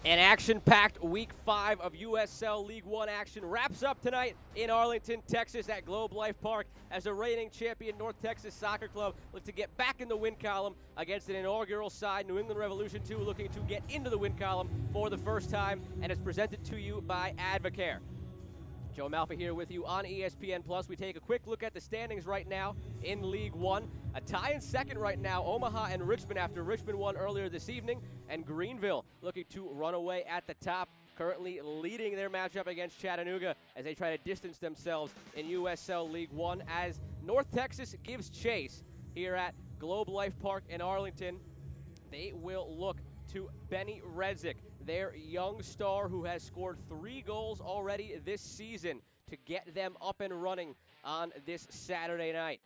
An action-packed Week 5 of USL League One action wraps up tonight in Arlington, Texas at Globe Life Park as the reigning champion North Texas Soccer Club look to get back in the win column against an inaugural side, New England Revolution 2, looking to get into the win column for the first time, and it's presented to you by Advocare. Joe Malfa here with you on ESPN+. We take a quick look at the standings right now in League One. A tie in second right now, Omaha and Richmond, after Richmond won earlier this evening, and Greenville looking to run away at the top, currently leading their matchup against Chattanooga as they try to distance themselves in USL League One as North Texas gives chase here at Globe Life Park in Arlington. They will look to Benny Redzik, their young star who has scored 3 goals already this season, to get them up and running on this Saturday night.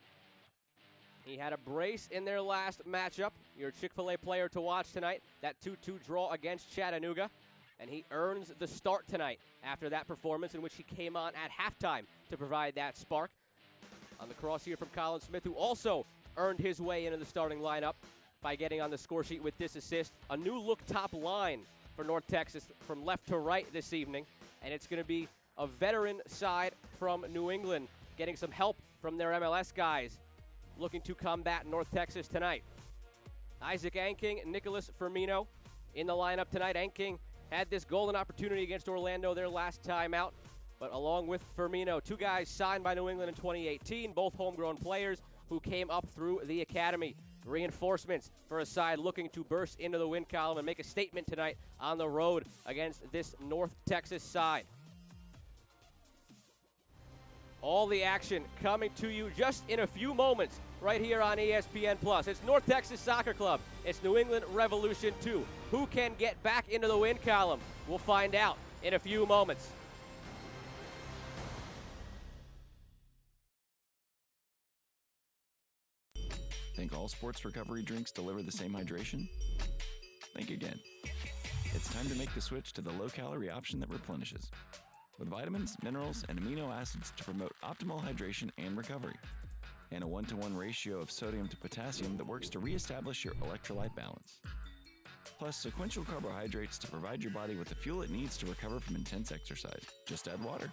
He had a brace in their last matchup, your Chick-fil-A player to watch tonight, that 2-2 draw against Chattanooga, and he earns the start tonight after that performance in which he came on at halftime to provide that spark. On the cross here from Colin Smith, who also earned his way into the starting lineup by getting on the score sheet with this assist. A new look top line for North Texas from left to right this evening, and it's going to be a veteran side from New England getting some help from their MLS guys looking to combat North Texas tonight. Isaac Anking, Nicholas Firmino in the lineup tonight. Anking had this golden opportunity against Orlando their last time out, but along with Firmino, 2 guys signed by New England in 2018, both homegrown players who came up through the academy. Reinforcements for a side looking to burst into the win column and make a statement tonight on the road against this North Texas side. All the action coming to you just in a few moments right here on ESPN+. It's North Texas Soccer Club. It's New England Revolution 2. Who can get back into the win column? We'll find out in a few moments. Think all sports recovery drinks deliver the same hydration? Think again. It's time to make the switch to the low-calorie option that replenishes, with vitamins, minerals, and amino acids to promote optimal hydration and recovery, and a 1-to-1 ratio of sodium to potassium that works to reestablish your electrolyte balance. Plus sequential carbohydrates to provide your body with the fuel it needs to recover from intense exercise. Just add water.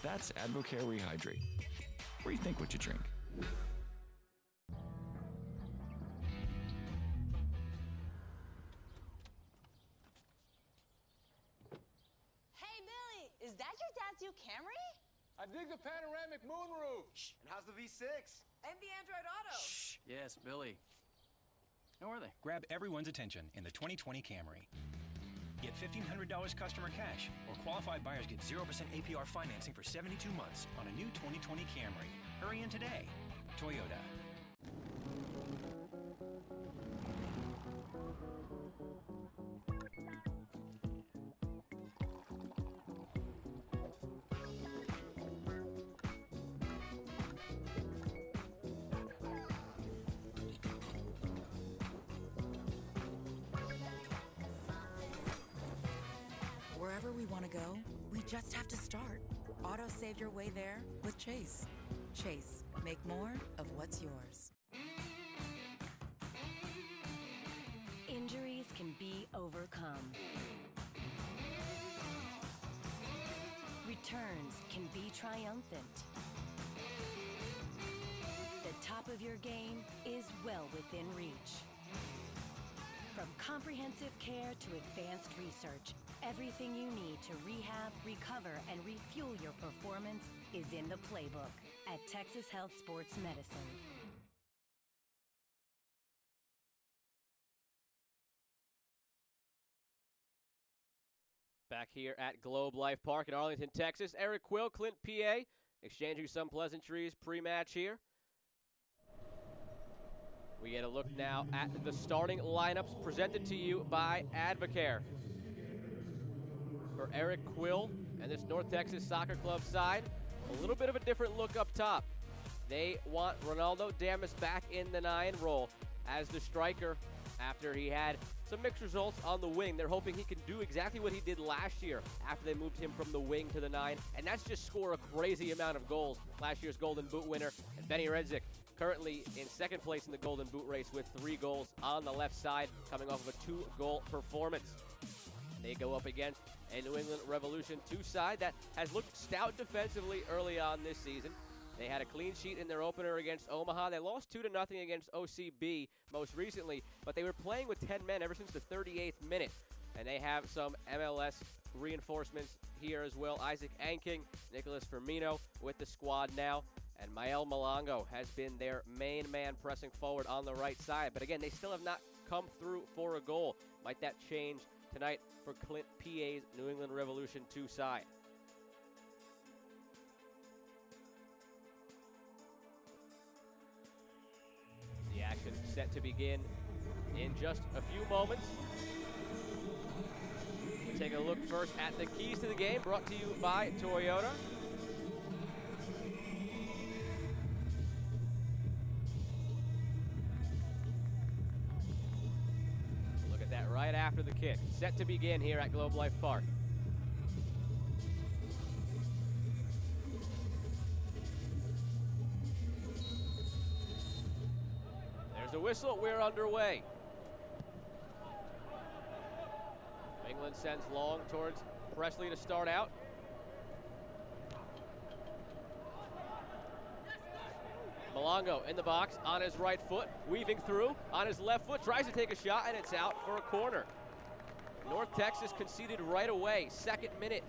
That's Advocare Rehydrate. Rethink what you drink. Is that your dad's new Camry? I dig the panoramic moonroof. Shh. And how's the V6? And the Android Auto. Shh. Yes, Billy. How are they? Grab everyone's attention in the 2020 Camry. Get $1,500 customer cash, or qualified buyers get 0% APR financing for 72 months on a new 2020 Camry. Hurry in today. Toyota. Wherever we want to go, we just have to start. Auto save your way there with Chase. Chase, make more of what's yours. Injuries can be overcome. Returns can be triumphant. The top of your game is well within reach. From comprehensive care to advanced research, everything you need to rehab, recover, and refuel your performance is in the playbook at Texas Health Sports Medicine. Back here at Globe Life Park in Arlington, Texas, Eric Quill, Clint PA, exchanging some pleasantries pre-match here. We get a look now at the starting lineups presented to you by Advocare. For Eric Quill and this North Texas Soccer Club side, a little bit of a different look up top. They want Ronaldo Damas back in the 9 role as the striker after he had some mixed results on the wing. They're hoping he can do exactly what he did last year after they moved him from the wing to the 9, and that's just score a crazy amount of goals. Last year's Golden Boot winner, and Benny Redzik currently in second place in the Golden Boot race with 3 goals on the left side, coming off of a 2-goal performance. They go up against a New England Revolution 2 side that has looked stout defensively early on this season. They had a clean sheet in their opener against Omaha. They lost 2-0 against OCB most recently, but they were playing with 10 men ever since the 38th minute. And they have some MLS reinforcements here as well. Isaac Anking, Nicholas Firmino with the squad now. And Mael Malongo has been their main man pressing forward on the right side. But again, they still have not come through for a goal. Might that change tonight for Clint PA's New England Revolution 2 side? The action set to begin in just a few moments. We take a look first at the keys to the game, brought to you by Toyota. Look at that right after the kick. Set to begin here at Globe Life Park. There's the whistle. We're underway. England sends long towards Presley to start out. Malongo in the box on his right foot, weaving through on his left foot, tries to take a shot, and it's out for a corner. North Texas conceded right away, second minute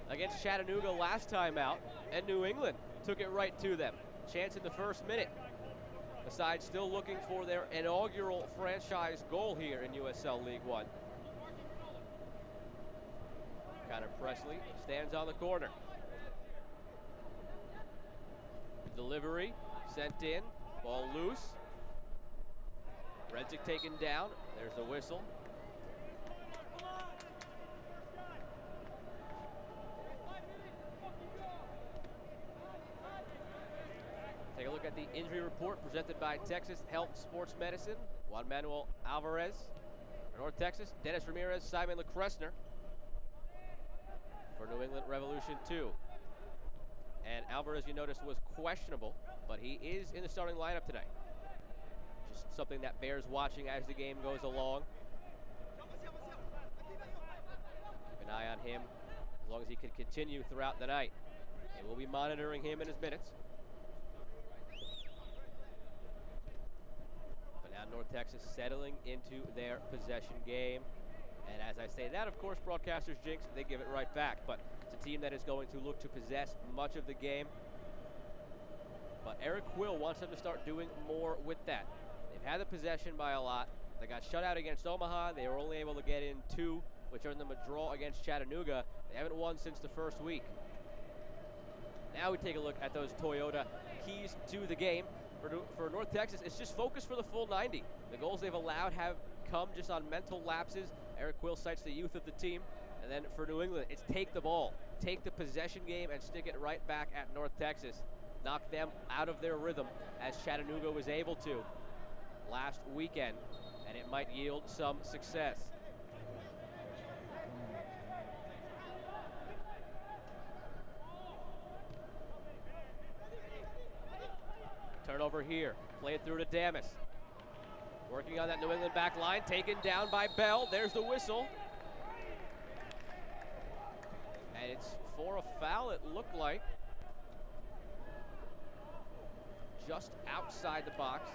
against Chattanooga last time out, and New England took it right to them. Chance in the first minute. The side still looking for their inaugural franchise goal here in USL League One. Connor Presley stands on the corner. Delivery sent in, ball loose. Redzic taken down. There's the whistle. Take a look at the injury report presented by Texas Health Sports Medicine. Juan Manuel Alvarez. For North Texas, Dennis Ramirez, Simon LeCresner. For New England Revolution 2. And Alvarez, you noticed, was questionable, but he is in the starting lineup tonight. Just something that bears watching as the game goes along. Keep an eye on him as long as he can continue throughout the night. And we'll be monitoring him in his minutes. But now North Texas settling into their possession game. And as I say that, of course, broadcasters jinx, they give it right back. But it's a team that is going to look to possess much of the game. But Eric Quill wants them to start doing more with that. They've had the possession by a lot. They got shut out against Omaha. They were only able to get in 2, which earned them a draw against Chattanooga. They haven't won since the first week. Now we take a look at those Toyota keys to the game. For North Texas, it's just focus for the full 90. The goals they've allowed have come just on mental lapses. Eric Quill cites the youth of the team. And then for New England, it's take the ball, take the possession game, and stick it right back at North Texas. Knock them out of their rhythm, as Chattanooga was able to last weekend, and it might yield some success. Turnover here, play it through to Damas. Working on that New England back line, taken down by Bell. There's the whistle. And it's for a foul, it looked like. Just outside the box.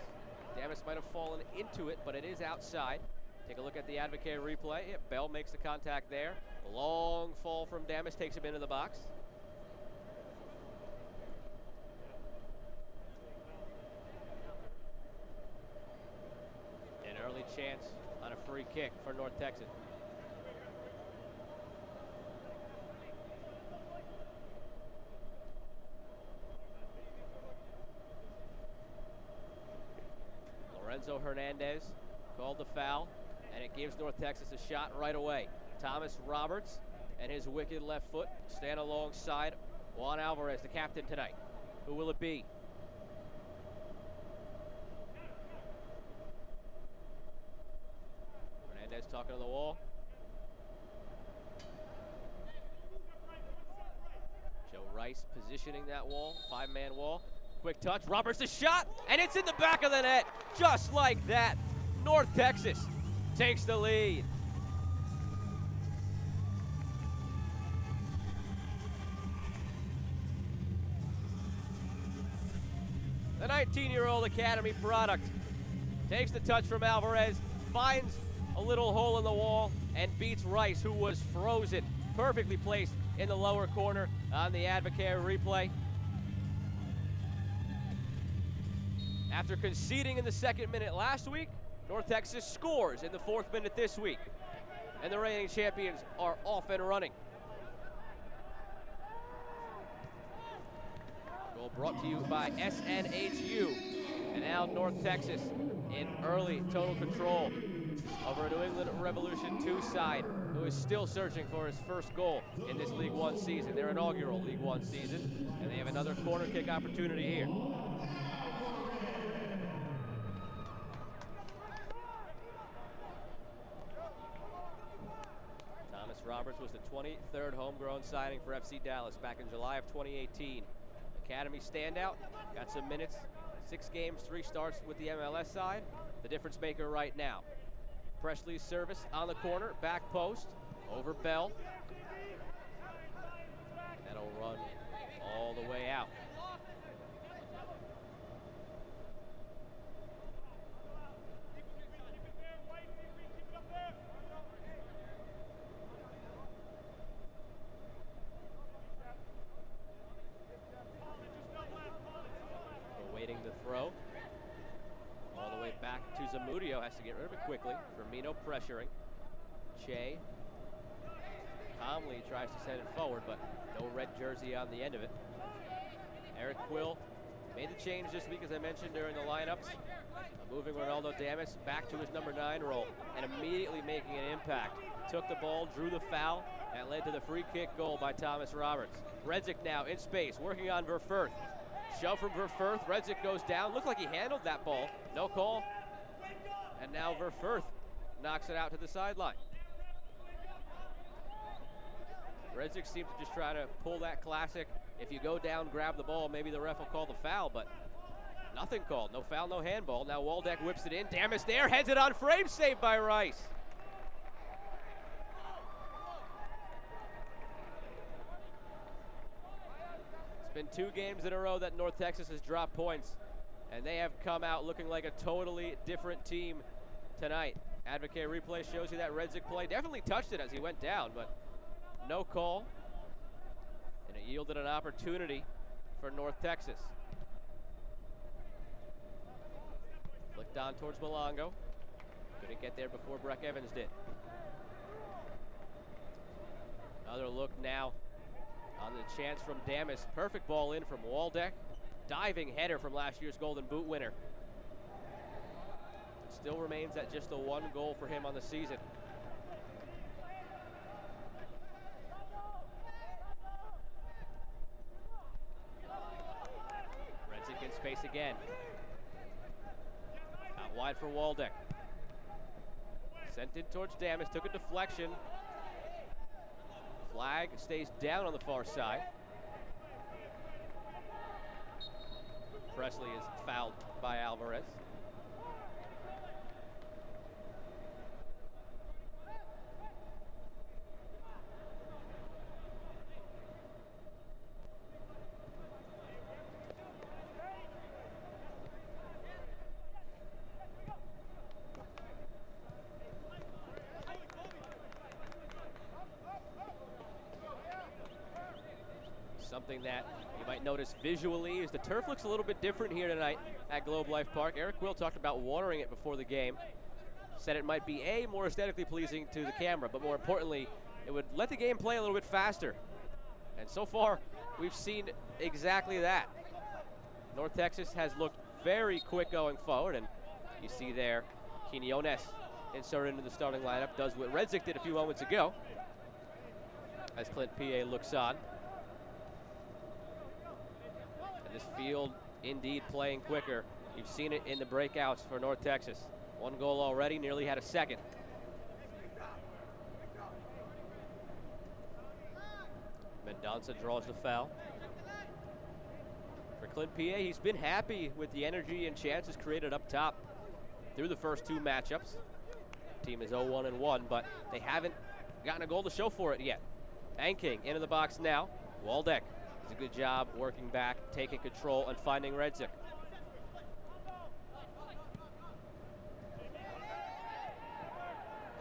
Damas might have fallen into it, but it is outside. Take a look at the Advocate replay. Yeah, Bell makes the contact there. Long fall from Damas takes him into the box. An early chance on a free kick for North Texas. Lorenzo Hernandez called the foul, and it gives North Texas a shot right away. Thomas Roberts and his wicked left foot stand alongside Juan Alvarez, the captain tonight. Who will it be? Hernandez talking to the wall. Joe Rice positioning that wall, 5-man wall. Quick touch, Roberts a shot, and it's in the back of the net. Just like that, North Texas takes the lead. The 19-year-old academy product takes the touch from Alvarez, finds a little hole in the wall, and beats Rice, who was frozen. Perfectly placed in the lower corner on the Advocare replay. After conceding in the 2nd minute last week, North Texas scores in the 4th minute this week. And the reigning champions are off and running. Goal brought to you by SNHU. And now North Texas in early total control over a New England Revolution 2 side who is still searching for his first goal in this League One season, their inaugural League One season. And they have another corner kick opportunity here. Roberts was the 23rd homegrown signing for FC Dallas back in July of 2018. Academy standout, got some minutes, 6 games, 3 starts with the MLS side. The difference maker right now. Presley's service on the corner, back post, over Bell. That'll run all the way out. Awaiting the throw. All the way back to Zamudio, has to get rid of it quickly. Firmino pressuring. Che calmly tries to send it forward, but no red jersey on the end of it. Eric Quill made the change this week, as I mentioned during the lineups. Moving Ronaldo Damas back to his number 9 role and immediately making an impact. Took the ball, drew the foul, and led to the free kick goal by Thomas Roberts. Redzik now in space, working on Verfurth. Shove from Verfurth, Redzik goes down. Looked like he handled that ball, no call. And now Verfurth knocks it out to the sideline. Redzik seems to just try to pull that classic, if you go down, grab the ball, maybe the ref will call the foul, but nothing called. No foul, no handball. Now Waldeck whips it in. Damas there, heads it on frame, saved by Rice. It's been 2 games in a row that North Texas has dropped points, and they have come out looking like a totally different team tonight. Advocate replay shows you that Redzik play definitely touched it as he went down, but no call, and it yielded an opportunity for North Texas. Flicked on towards Malongo. Couldn't get there before Breck Evans did. Another look now on the chance from Damas. Perfect ball in from Waldeck. Diving header from last year's Golden Boot winner. It still remains at just the 1 goal for him on the season. Redzik in space again. Out wide for Waldeck. Sent in towards Damas, took a deflection. Flag stays down on the far side. Presley is fouled by Alvarez. Something that you might notice visually is the turf looks a little bit different here tonight at Globe Life Park. Eric Quill talked about watering it before the game. Said it might be more aesthetically pleasing to the camera, but more importantly, it would let the game play a little bit faster. And so far, we've seen exactly that. North Texas has looked very quick going forward, and you see there, Quinones inserted into the starting lineup, does what Redzik did a few moments ago, as Clint P.A. looks on. This field indeed playing quicker. You've seen it in the breakouts for North Texas. 1 goal already, nearly had a second. Mendonça draws the foul. For Clint P.A., he's been happy with the energy and chances created up top through the first 2 matchups. Team is 0-1-1, but they haven't gotten a goal to show for it yet. Anking into the box now. Waldeck. It's a good job working back, taking control, and finding Redzik.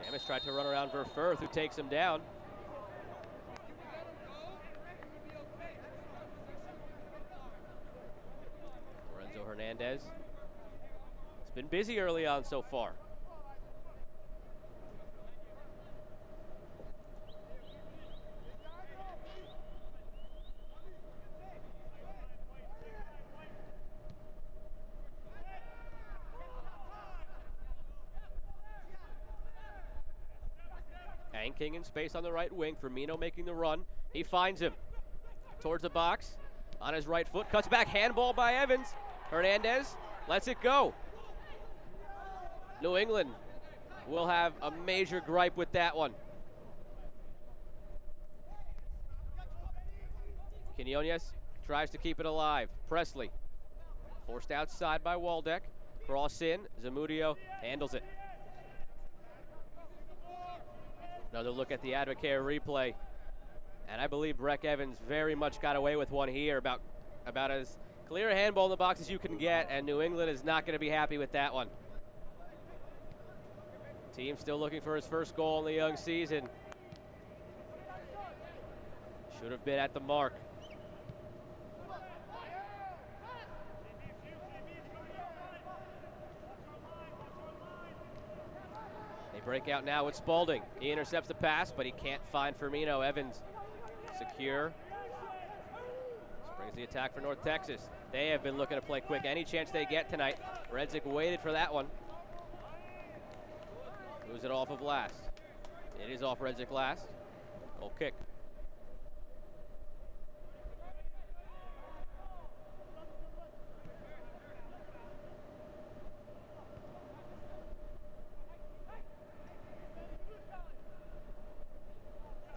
Ramis tried to run around Verfurth, who takes him down. Lorenzo Hernandez. It's been busy early on so far. King in space on the right wing. Firmino making the run. He finds him towards the box. On his right foot. Cuts back. Handball by Evans. Hernandez lets it go. New England will have a major gripe with that one. Quinones tries to keep it alive. Presley forced outside by Waldeck. Cross in. Zamudio handles it. Another look at the Advocare replay. And I believe Breck Evans very much got away with one here. About as clear a handball in the box as you can get, and New England is not going to be happy with that one. Team still looking for his first goal in the young season. Should have been at the mark. Break out now with Spalding. He intercepts the pass, but he can't find Firmino. Evans secure. This brings the attack for North Texas. They have been looking to play quick any chance they get tonight. Redzik waited for that one. Moves it off of Last. It is off Redzik Last. Goal kick.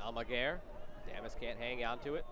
Almaguer. Damas can't hang on to it.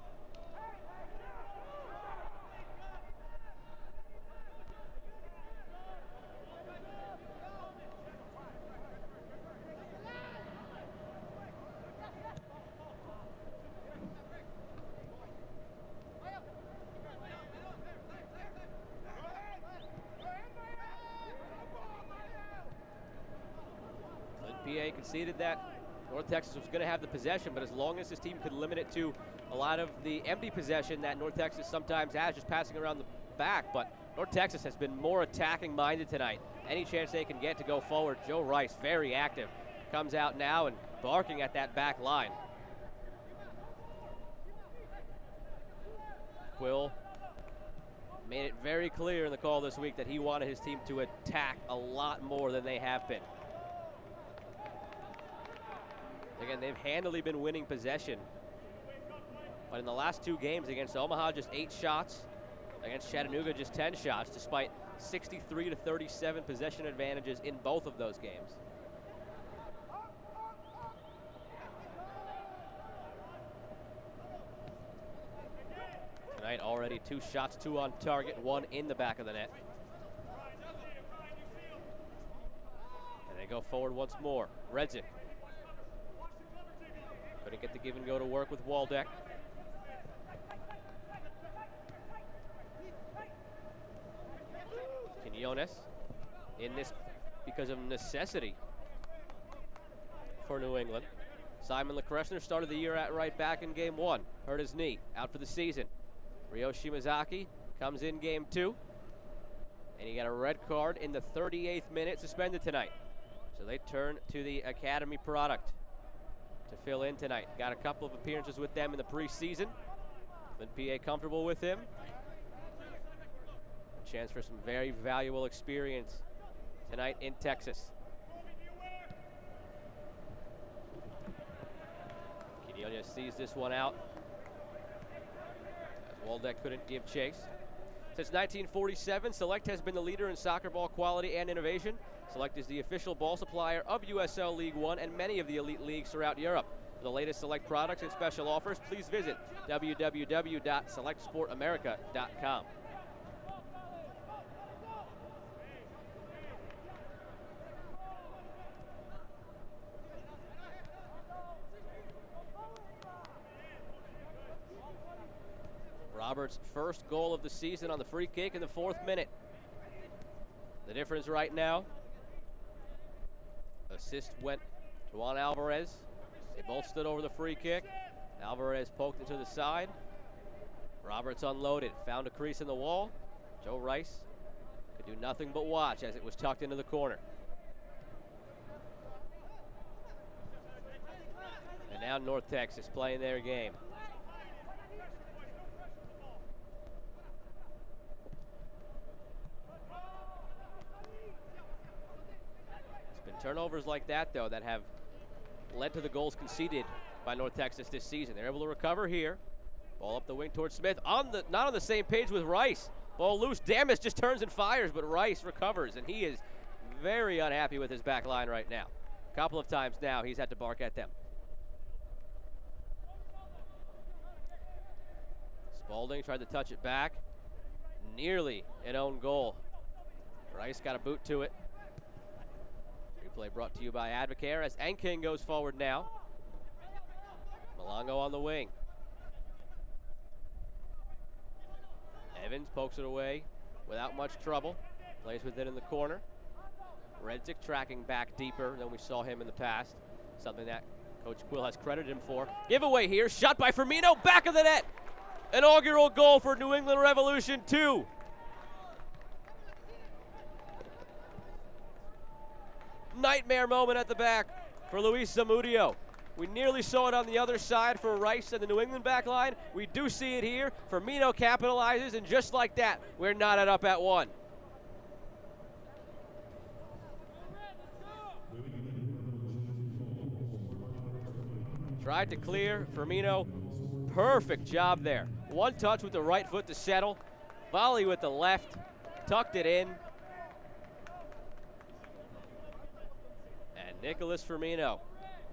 PA conceded that North Texas was going to have the possession, but as long as this team could limit it to a lot of the empty possession that North Texas sometimes has, just passing around the back. But North Texas has been more attacking minded tonight. Any chance they can get to go forward. Joe Rice, very active, comes out now and barking at that back line. Quill made it very clear in the call this week that he wanted his team to attack a lot more than they have been. Again, they've handily been winning possession. But in the last two games, against Omaha, just 8 shots. Against Chattanooga, just 10 shots, despite 63 to 37 possession advantages in both of those games. Tonight, already 2 shots, 2 on target, 1 in the back of the net. And they go forward once more. Redzik. Couldn't get the give and go to work with Waldeck. Quinones in this because of necessity for New England. Simon LeCresner started the year at right back in game 1. Hurt his knee, out for the season. Ryo Shimazaki comes in game 2. And he got a red card in the 38th minute, suspended tonight. So they turn to the academy product to fill in tonight. Got a couple of appearances with them in the preseason. Then PA comfortable with him. A chance for some very valuable experience tonight in Texas. Quinones sees this one out, as Waldeck couldn't give chase. Since 1947, Select has been the leader in soccer ball quality and innovation. Select is the official ball supplier of USL League One and many of the elite leagues throughout Europe. For the latest Select products and special offers, please visit www.selectsportamerica.com. Roberts' first goal of the season on the free kick in the 4th minute. The difference right now, assist went Juan Alvarez. They both stood over the free kick. Alvarez poked it to the side. Roberts unloaded, found a crease in the wall. Joe Rice could do nothing but watch as it was tucked into the corner. And now North Texas playing their game. It's been turnovers like that, though, that have led to the goals conceded by North Texas this season. They're able to recover here. Ball up the wing towards Smith. Not on the same page with Rice. Ball loose. Damas just turns and fires, but Rice recovers, and he is very unhappy with his back line right now. A couple of times now he's had to bark at them. Spalding tried to touch it back. Nearly an own goal. Rice got a boot to it. Replay brought to you by Advocare as Enking goes forward now. Malongo on the wing. Evans pokes it away without much trouble. Plays with it in the corner. Redzik tracking back deeper than we saw him in the past. Something that Coach Quill has credited him for. Giveaway here, shot by Firmino, back of the net. Inaugural goal for New England Revolution 2. Nightmare moment at the back for Luis Zamudio. We nearly saw it on the other side for Rice and the New England back line. We do see it here. Firmino capitalizes, and just like that, we're knotted up at 1. Tried to clear. Firmino, perfect job there. One touch with the right foot to settle. Volley with the left. Tucked it in. And Nicholas Firmino.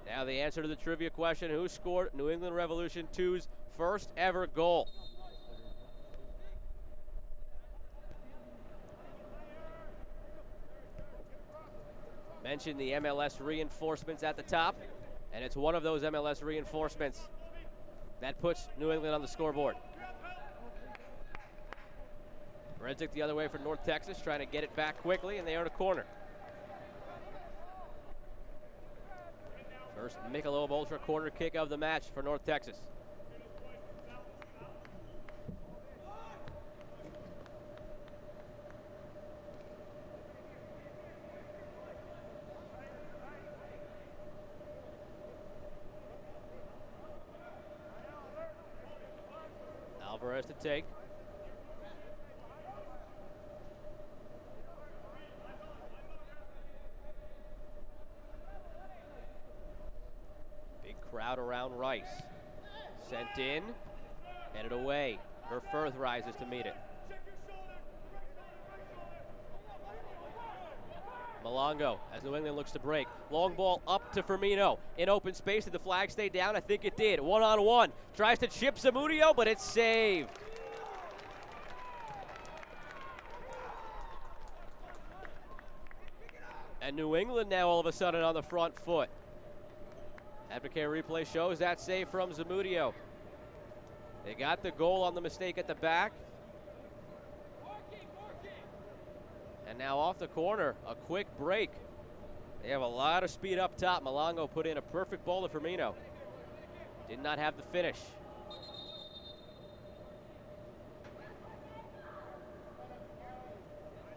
Now the answer to the trivia question, who scored New England Revolution 2's first ever goal? Mentioned the MLS reinforcements at the top, and it's one of those MLS reinforcements that puts New England on the scoreboard. Redzik the other way for North Texas, trying to get it back quickly, and they earn a corner. First Michelob Ultra corner kick of the match for North Texas. Alvarez to take. Crowd around Rice. Sent in, headed away. Verfurth rises to meet it. Malongo, as New England looks to break. Long ball up to Firmino. In open space, did the flag stay down? I think it did. One-on-one. Tries to chip Zamudio, but it's saved. And New England now all of a sudden on the front foot. Advocare replay shows that save from Zamudio. They got the goal on the mistake at the back. And now off the corner, a quick break. They have a lot of speed up top. Malongo put in a perfect ball to Firmino. Did not have the finish.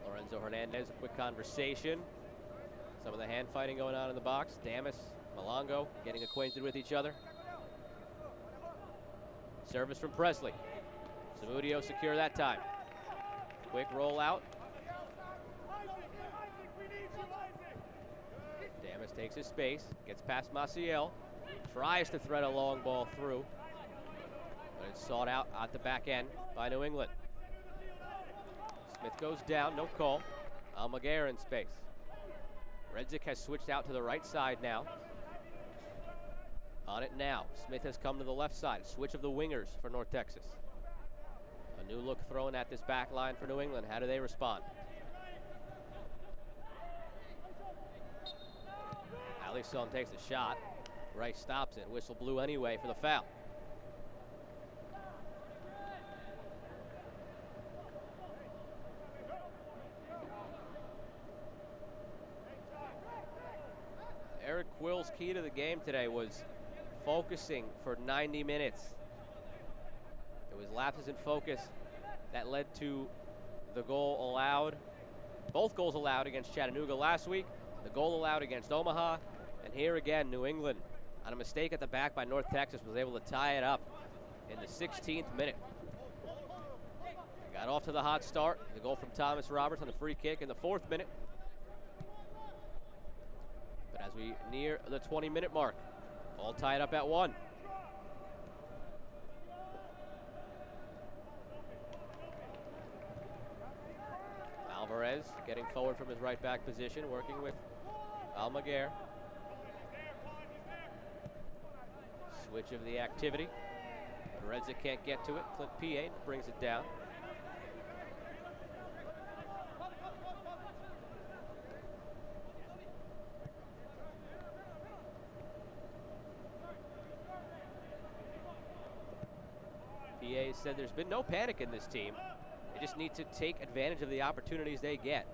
Lorenzo Hernandez, a quick conversation. Some of the hand fighting going on in the box. Damas, Malongo getting acquainted with each other. Service from Presley. Zamudio secure that time. Quick roll out. Damas takes his space, gets past Maciel, tries to thread a long ball through, but it's sought out at the back end by New England. Smith goes down, no call. Almaguer in space. Redzik has switched out to the right side now. On it now. Smith has come to the left side. Switch of the wingers for North Texas. A new look thrown at this back line for New England. How do they respond? Alisson takes the shot. Rice stops it. Whistle blew anyway for the foul. Eric Quill Louisville's key to the game today was focusing for 90 minutes. It was lapses in focus that led to the goal allowed, both goals allowed against Chattanooga last week, the goal allowed against Omaha, and here again, New England, on a mistake at the back by North Texas, was able to tie it up in the 16th minute. Got off to the hot start. The goal from Thomas Roberts on the free kick in the 4th minute. But as we near the 20-minute mark, all tied up at 1. Alvarez getting forward from his right back position, working with Almaguer. Switch of the activity. Redza can't get to it. Clint P.A. brings it down. PA said there's been no panic in this team. They just need to take advantage of the opportunities they get.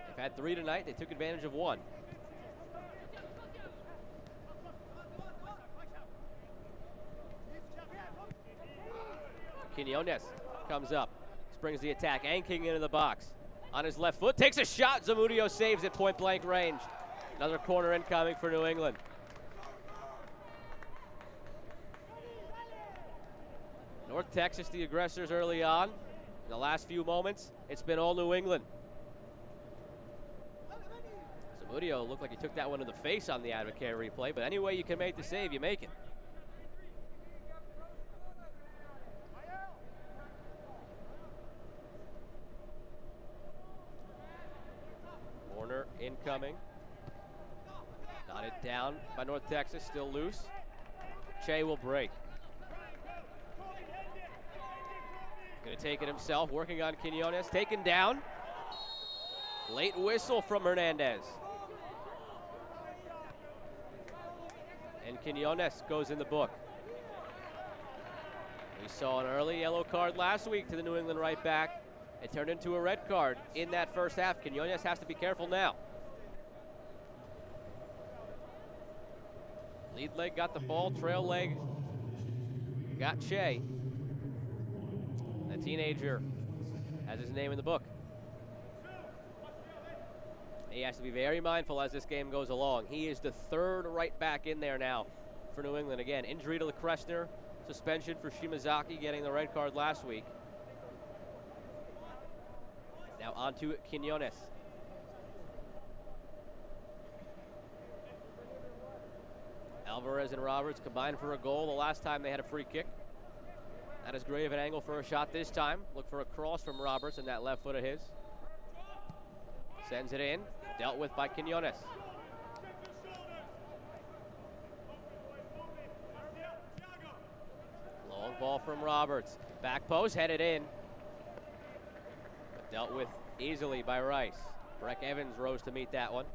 They've had 3 tonight. They took advantage of 1. Quinones comes up, springs the attack, anking into the box. On his left foot, takes a shot. Zamudio saves it, point blank range. Another corner incoming for New England. North Texas, the aggressors early on. In the last few moments, it's been all New England. Zamudio looked like he took that one to the face on the Advocare replay, but any way you can make the save, you make it. Corner incoming. Knotted down by North Texas, still loose. Che will break. Gonna take it himself, working on Quinones, taken down. Late whistle from Hernandez. And Quinones goes in the book. We saw an early yellow card last week to the New England right back. It turned into a red card in that first half. Quinones has to be careful now. Lead leg got the ball, trail leg got Che. The teenager has his name in the book. He has to be very mindful as this game goes along. He is the 3rd right back in there now for New England. Again, injury to Kressner, suspension for Shimazaki getting the red card last week. Now on to Quinones. Alvarez and Roberts combined for a goal the last time they had a free kick. Not as great of an angle for a shot this time. Look for a cross from Roberts and that left foot of his. Sends it in, dealt with by Quinones. Long ball from Roberts. Back post, headed in. But dealt with easily by Rice. Breck Evans rose to meet that one.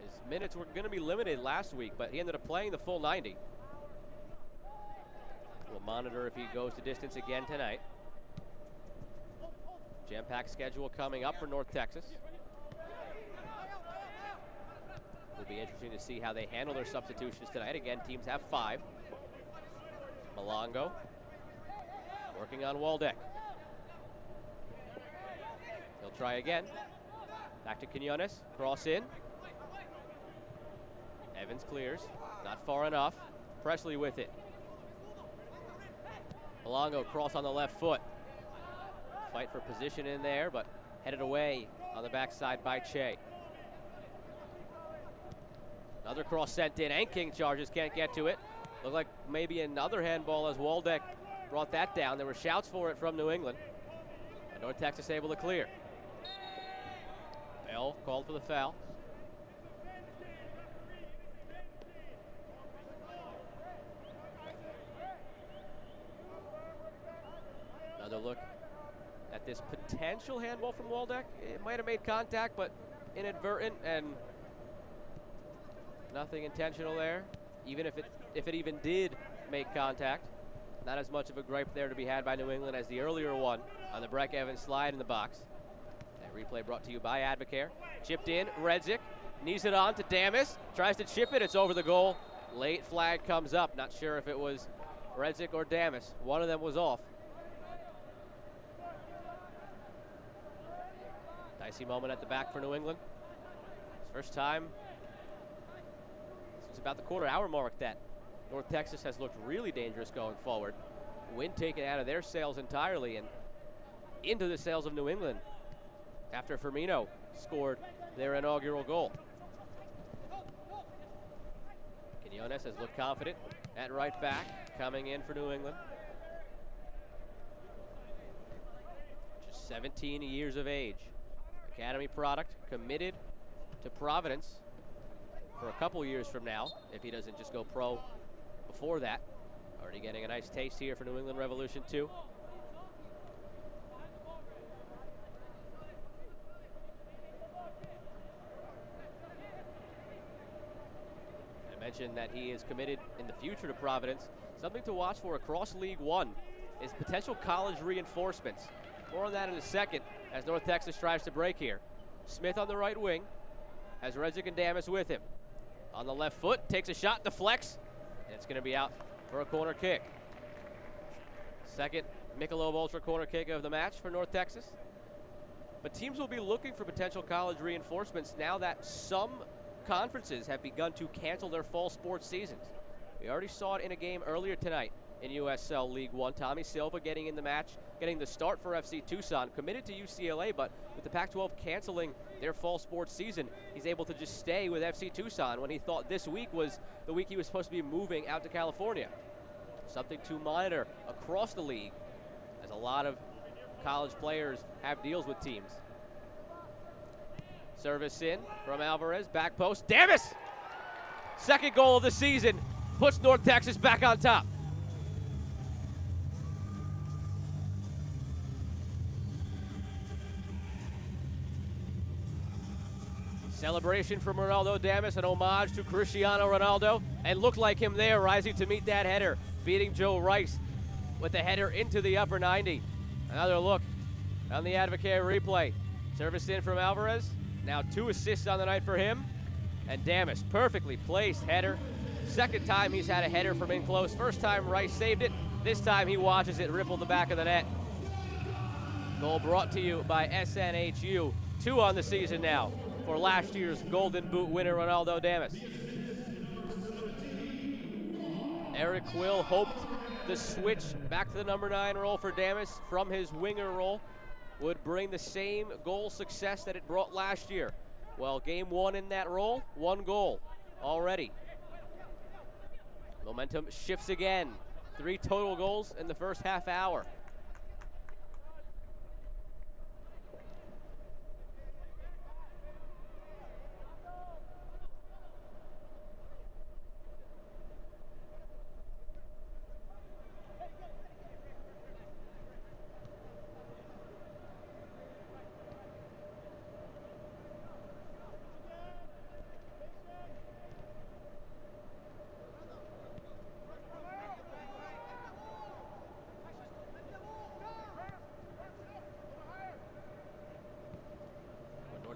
His minutes were going to be limited last week, but he ended up playing the full 90. We'll monitor if he goes the distance again tonight. Jam-packed schedule coming up for North Texas. Will be interesting to see how they handle their substitutions tonight. Again, teams have 5. Malongo working on Waldeck. He'll try again. Back to Quinones, cross in. Evans clears, not far enough. Presley with it. Malongo cross on the left foot. Fight for position in there, but headed away on the backside by Che. Another cross sent in, and King charges, can't get to it. Looked like maybe another handball as Waldeck brought that down. There were shouts for it from New England. And North Texas able to clear. Bell called for the foul. Another look at this potential handball from Waldeck. It might have made contact, but inadvertent and nothing intentional there. Even if it even did make contact, not as much of a gripe there to be had by New England as the earlier one on the Breck Evans slide in the box. That Replay brought to you by Advocare. Chipped in, Redzik knees it on to Damas. Tries to chip it, it's over the goal. Late flag comes up. Not sure if it was Redzik or Damas. One of them was off. Dicey moment at the back for New England. First time since about the quarter-hour mark that North Texas has looked really dangerous going forward. Wind taken out of their sails entirely and into the sails of New England after Firmino scored their inaugural goal. Quinones has looked confident at right back, coming in for New England. Just 17 years of age. Academy product, committed to Providence for a couple years from now, if he doesn't just go pro before that. Already getting a nice taste here for New England Revolution 2. I mentioned that he is committed in the future to Providence. Something to watch for across League One is potential college reinforcements. More on that in a second as North Texas tries to break here. Smith on the right wing has Redzik and Damas with him. On the left foot, takes a shot, deflects, and it's going to be out for a corner kick. Second Michelob Ultra corner kick of the match for North Texas. But teams will be looking for potential college reinforcements now that some conferences have begun to cancel their fall sports seasons. We already saw it in a game earlier tonight in USL League One. Tommy Silva getting in the match, getting the start for FC Tucson, committed to UCLA, but with the Pac-12 canceling their fall sports season, he's able to just stay with FC Tucson when he thought this week was the week he was supposed to be moving out to California. Something to monitor across the league, as a lot of college players have deals with teams. Service in from Alvarez, back post, Damas! Second goal of the season, puts North Texas back on top. Celebration from Ronaldo Damas, an homage to Cristiano Ronaldo, and looked like him there, rising to meet that header, beating Joe Rice with the header into the upper 90. Another look on the Advocare replay. Service in from Alvarez, now 2 assists on the night for him, and Damas, perfectly placed header. Second time he's had a header from in close. First time Rice saved it, this time he watches it ripple the back of the net. Goal brought to you by SNHU, 2 on the season now for last year's Golden Boot winner, Ronaldo Damas. Eric Quill hoped the switch back to the number 9 role for Damas from his winger role would bring the same goal success that it brought last year. Well, game 1 in that role, 1 goal already. Momentum shifts again. 3 total goals in the first half hour.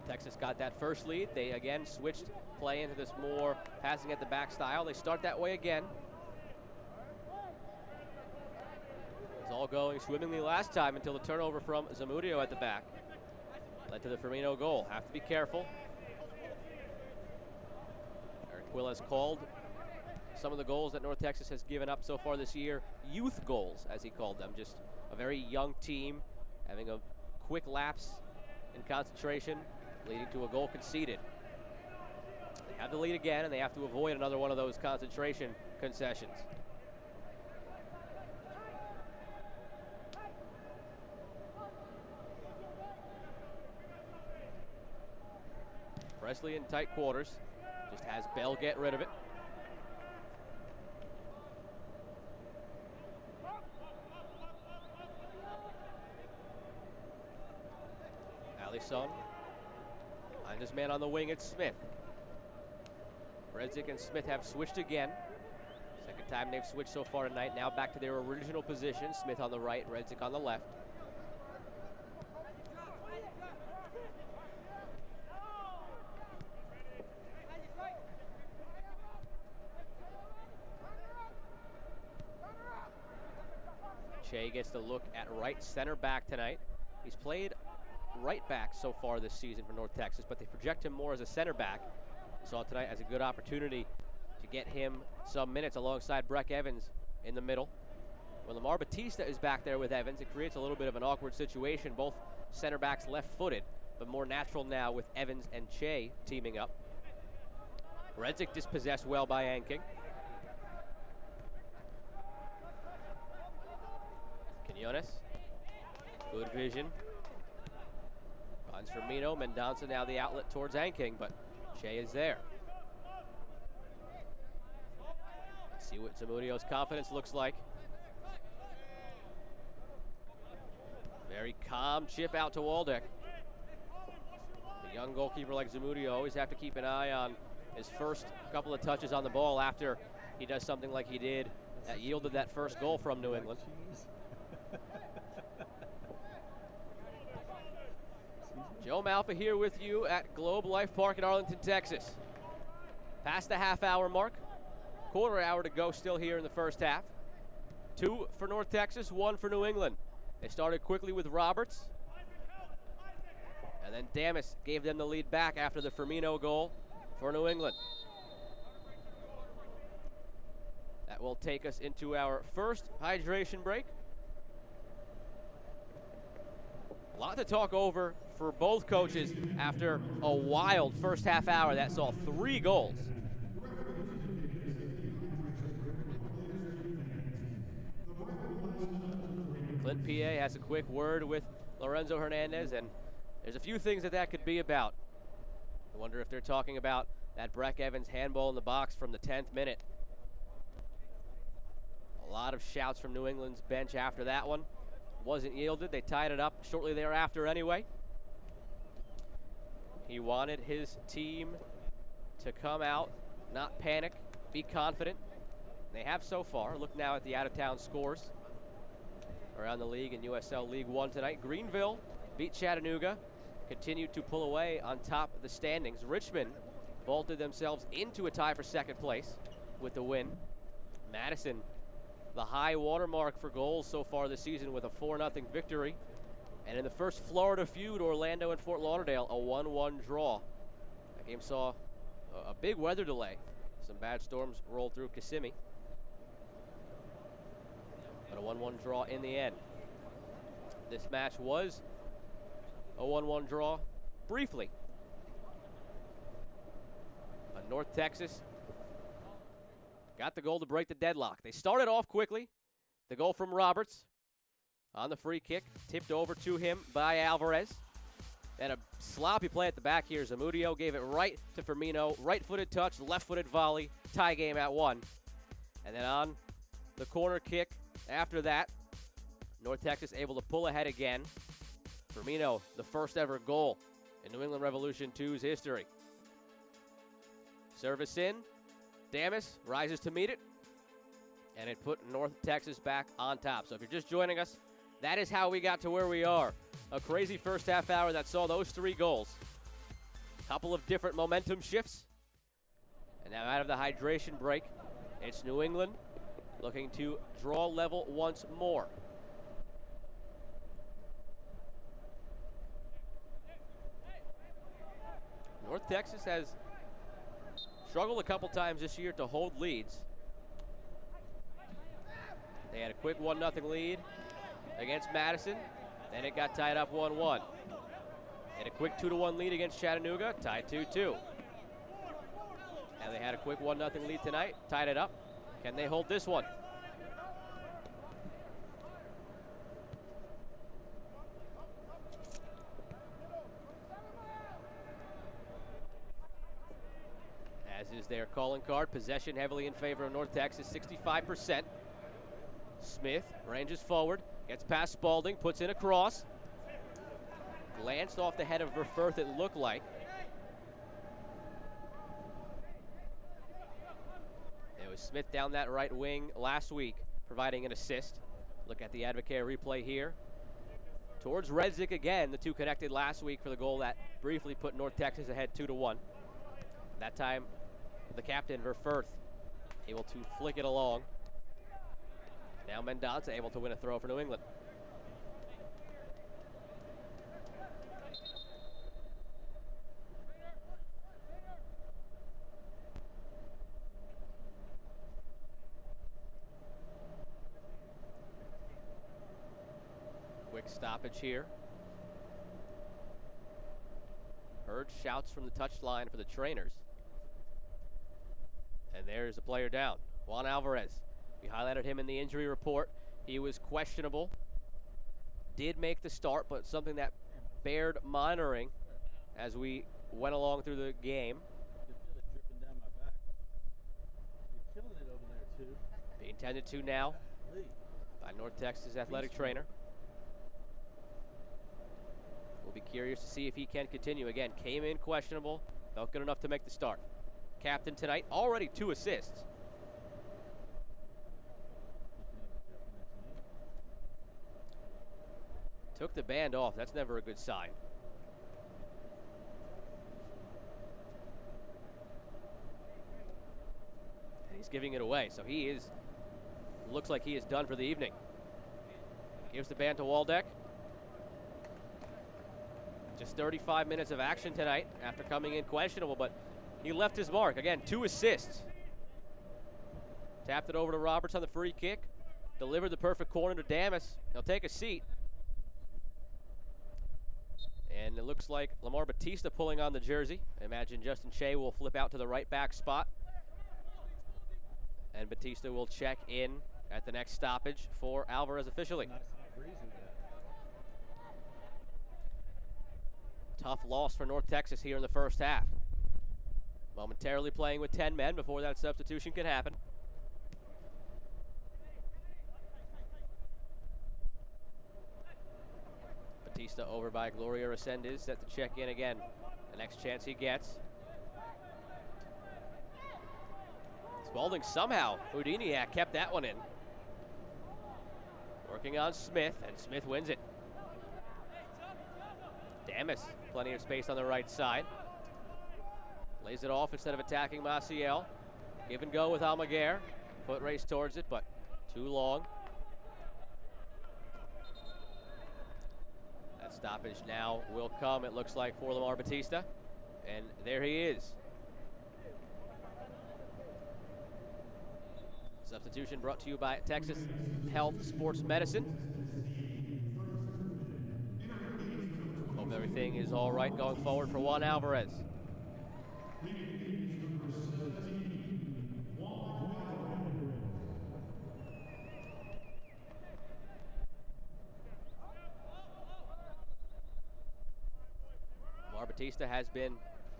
Texas got that first lead. They again switched play into this more passing at the back style. They start that way again. It was all going swimmingly last time until the turnover from Zamudio at the back led to the Firmino goal. Have to be careful. Eric Quill has called some of the goals that North Texas has given up so far this year youth goals, as he called them. Just a very young team having a quick lapse in concentration, leading to a goal conceded. They have the lead again, and they have to avoid another one of those concentration concessions. Presley in tight quarters, just has Bell get rid of it. Alisson. Find his man on the wing, it's Smith. Redzik and Smith have switched again. Second time they've switched so far tonight. Now back to their original position. Smith on the right, Redzik on the left. Shea gets to look at right center back tonight. He's played right back so far this season for North Texas, but they project him more as a center back. Saw tonight as a good opportunity to get him some minutes alongside Breck Evans in the middle. When Lamar Batista is back there with Evans, it creates a little bit of an awkward situation. Both center backs left-footed, but more natural now with Evans and Shea teaming up. Redzik dispossessed well by Anking. Quinones, good vision. Finds Firmino, Mendonça now the outlet towards Anking, but Shea is there. Let's see what Zamudio's confidence looks like. Very calm chip out to Waldeck. A young goalkeeper like Zamudio always have to keep an eye on his first couple of touches on the ball after he does something like he did that yielded that first goal from New England. Joe Malfa here with you at Globe Life Park in Arlington, Texas. Past the half-hour mark. Quarter hour to go still here in the first half. 2 for North Texas, 1 for New England. They started quickly with Roberts. And then Damas gave them the lead back after the Firmino goal for New England. That will take us into our first hydration break. A lot to talk over for both coaches after a wild first half hour that saw 3 goals. Clint PA has a quick word with Lorenzo Hernandez, and there's a few things that could be about. I wonder if they're talking about that Breck Evans handball in the box from the 10th minute. A lot of shouts from New England's bench after that one. Wasn't yielded. They tied it up shortly thereafter anyway. He wanted his team to come out, not panic, be confident. They have so far. Look now at the out-of-town scores around the league in USL League One tonight. Greenville beat Chattanooga, continued to pull away on top of the standings. Richmond vaulted themselves into a tie for second place with the win. Madison, the high watermark for goals so far this season with a 4-0 victory. And in the first Florida feud, Orlando and Fort Lauderdale, a 1-1 draw. That game saw a big weather delay. Some bad storms rolled through Kissimmee. But a 1-1 draw in the end. This match was a 1-1 draw briefly. But North Texas got the goal to break the deadlock. They started off quickly. The goal from Roberts on the free kick, tipped over to him by Alvarez. Then a sloppy play at the back here. Zamudio gave it right to Firmino. Right-footed touch, left-footed volley. Tie game at 1. And then on the corner kick after that, North Texas able to pull ahead again. Firmino, the first ever goal in New England Revolution 2's history. Service in. Damas rises to meet it. And it put North Texas back on top. So if you're just joining us, that is how we got to where we are. A crazy first half hour that saw those 3 goals. A couple of different momentum shifts. And now out of the hydration break, it's New England looking to draw level once more. North Texas has struggled a couple times this year to hold leads. They had a quick 1-0 lead against Madison. Then it got tied up 1-1. Had a quick 2-1 lead against Chattanooga, tied 2-2. And they had a quick 1-0 lead tonight, tied it up. Can they hold this one? As is their calling card, possession heavily in favor of North Texas, 65%. Smith ranges forward, gets past Spalding, puts in a cross. Glanced off the head of Verfurth, it looked like. It was Smith down that right wing last week, providing an assist. Look at the Advocare replay here. Towards Redzik again, the two connected last week for the goal that briefly put North Texas ahead 2-1. That time, the captain, Verfurth, able to flick it along. Now Mendonça able to win a throw for New England. Quick stoppage here. Heard shouts from the touchline for the trainers. And there's a player down, Juan Alvarez. We highlighted him in the injury report. He was questionable. Did make the start, but something that bared monitoring as we went along through the game. I feel it dripping down my back. You're killing it over there, too. Being tended to now by North Texas athletic trainer. We'll be curious to see if he can continue. Again, came in questionable, felt good enough to make the start. Captain tonight, already 2 assists. Took the band off. That's never a good sign. And he's giving it away, so he is, looks like he is done for the evening. Gives the band to Waldeck. Just 35 minutes of action tonight after coming in questionable, but he left his mark. Again, 2 assists. Tapped it over to Roberts on the free kick. Delivered the perfect corner to Damas. He'll take a seat. And it looks like Lamar Batista pulling on the jersey. I imagine Justin Shea will flip out to the right back spot. And Batista will check in at the next stoppage for Alvarez officially. Nice hot breeze with that. Tough loss for North Texas here in the first half. Momentarily playing with 10 men before that substitution can happen. Batista over by Gloria Resendez, set to check in again. The next chance he gets. Spalding somehow, Houdiniak kept that one in. Working on Smith, and Smith wins it. Damas, plenty of space on the right side. Lays it off instead of attacking Maciel. Give and go with Almaguer. Foot race towards it, but too long. That stoppage now will come, it looks like, for Lamar Batista. And there he is. Substitution brought to you by Texas Health Sports Medicine. Hope everything is all right going forward for Juan Alvarez. Lamar Batista has been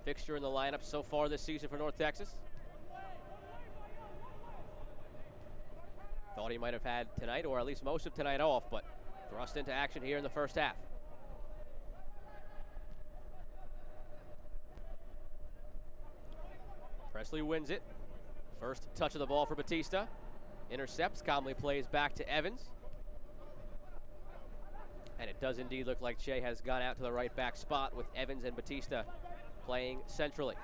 fixture in the lineup so far this season for North Texas. Thought he might have had tonight, or at least most of tonight, off, but thrust into action here in the first half. Presley wins it. First touch of the ball for Batista. Intercepts, calmly plays back to Evans. And it does indeed look like Shea has gone out to the right back spot with Evans and Batista playing centrally.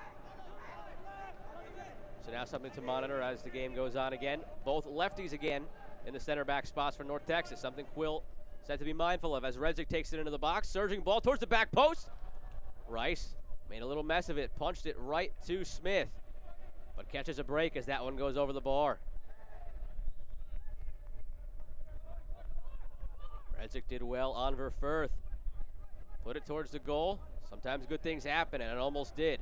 So now something to monitor as the game goes on again. Both lefties again in the center back spots for North Texas. Something Quill said to be mindful of as Redzik takes it into the box. Surging ball towards the back post. Rice made a little mess of it, punched it right to Smith, but catches a break as that one goes over the bar. Redzik did well on Verfurth. Put it towards the goal. Sometimes good things happen, and it almost did.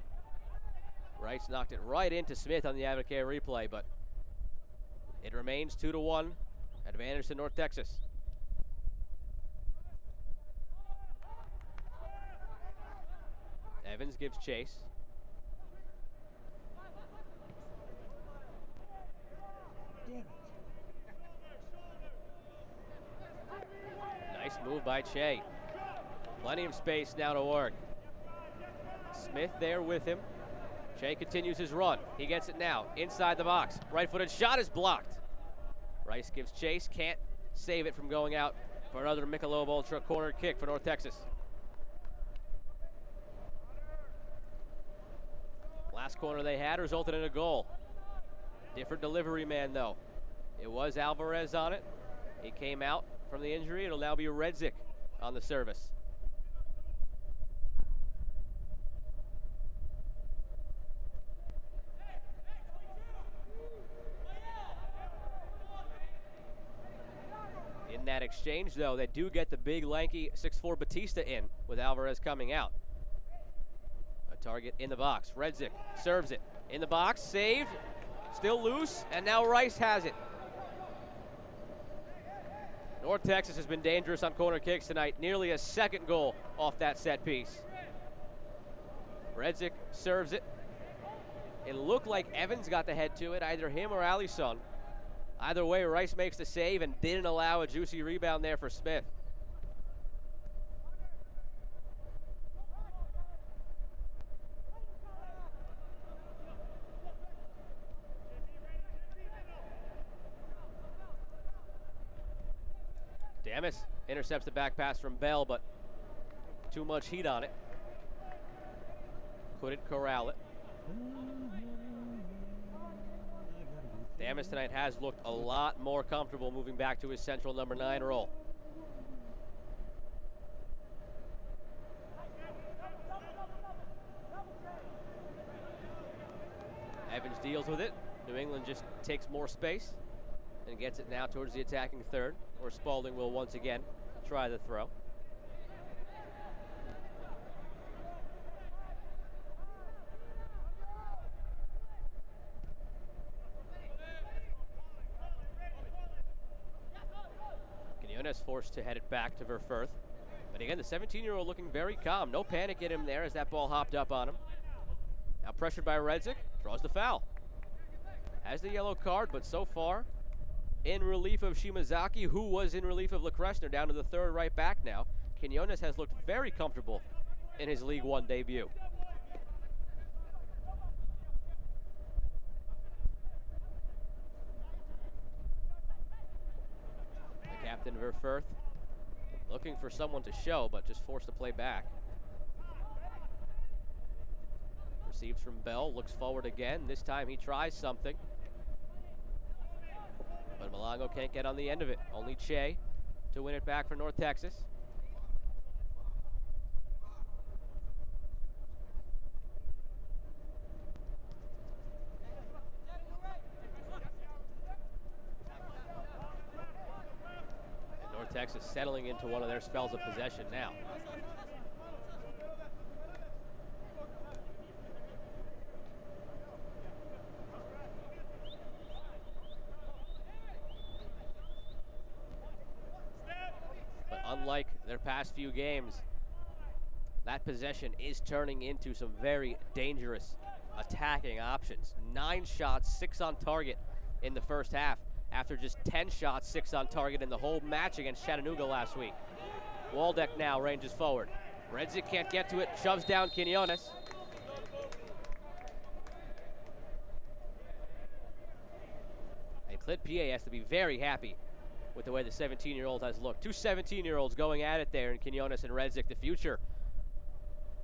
Rice knocked it right into Smith on the Advocate replay, but it remains 2-1. Advantage to North Texas. Evans gives chase. Nice move by Che. Plenty of space now to work. Smith there with him. Che continues his run. He gets it now inside the box. Right-footed shot is blocked. Rice gives chase, can't save it from going out for another Michelob Ultra corner kick for North Texas. Last corner they had resulted in a goal. Different delivery man though. It was Alvarez on it. He came out from the injury. It'll now be Redzik on the service. In that exchange, though, they do get the big, lanky 6'4" Batista in with Alvarez coming out. A target in the box. Redzik serves it. In the box, saved, still loose, and now Rice has it. North Texas has been dangerous on corner kicks tonight. Nearly a second goal off that set piece. Redzik serves it. It looked like Evans got the head to it, either him or Alisson. Either way, Rice makes the save and didn't allow a juicy rebound there for Smith. Damas intercepts the back pass from Bell, but too much heat on it. Couldn't corral it. Damas tonight has looked a lot more comfortable moving back to his central number 9 role. Evans deals with it. New England just takes more space and gets it now towards the attacking third, where Spalding will once again try the throw. Quinones forced to head it back to Verfurth. But again, the 17-year-old looking very calm. No panic in him there as that ball hopped up on him. Now pressured by Redzik, draws the foul. Has the yellow card, but so far in relief of Shimazaki, who was in relief of LeCresner, down to the third right back now. Quinones has looked very comfortable in his League One debut. The captain, Verfurth, looking for someone to show, but just forced to play back. Receives from Bell, looks forward again. This time he tries something. But Malongo can't get on the end of it. Only Che to win it back for North Texas. And North Texas settling into one of their spells of possession now. Unlike their past few games, that possession is turning into some very dangerous attacking options. 9 shots, 6 on target in the first half, after just 10 shots, 6 on target in the whole match against Chattanooga last week. Waldeck now ranges forward. Redzik can't get to it, shoves down Quinones. And Clint Pierre has to be very happy with the way the 17-year-old has looked. Two 17-year-olds going at it there in Quinones and Redzik, the future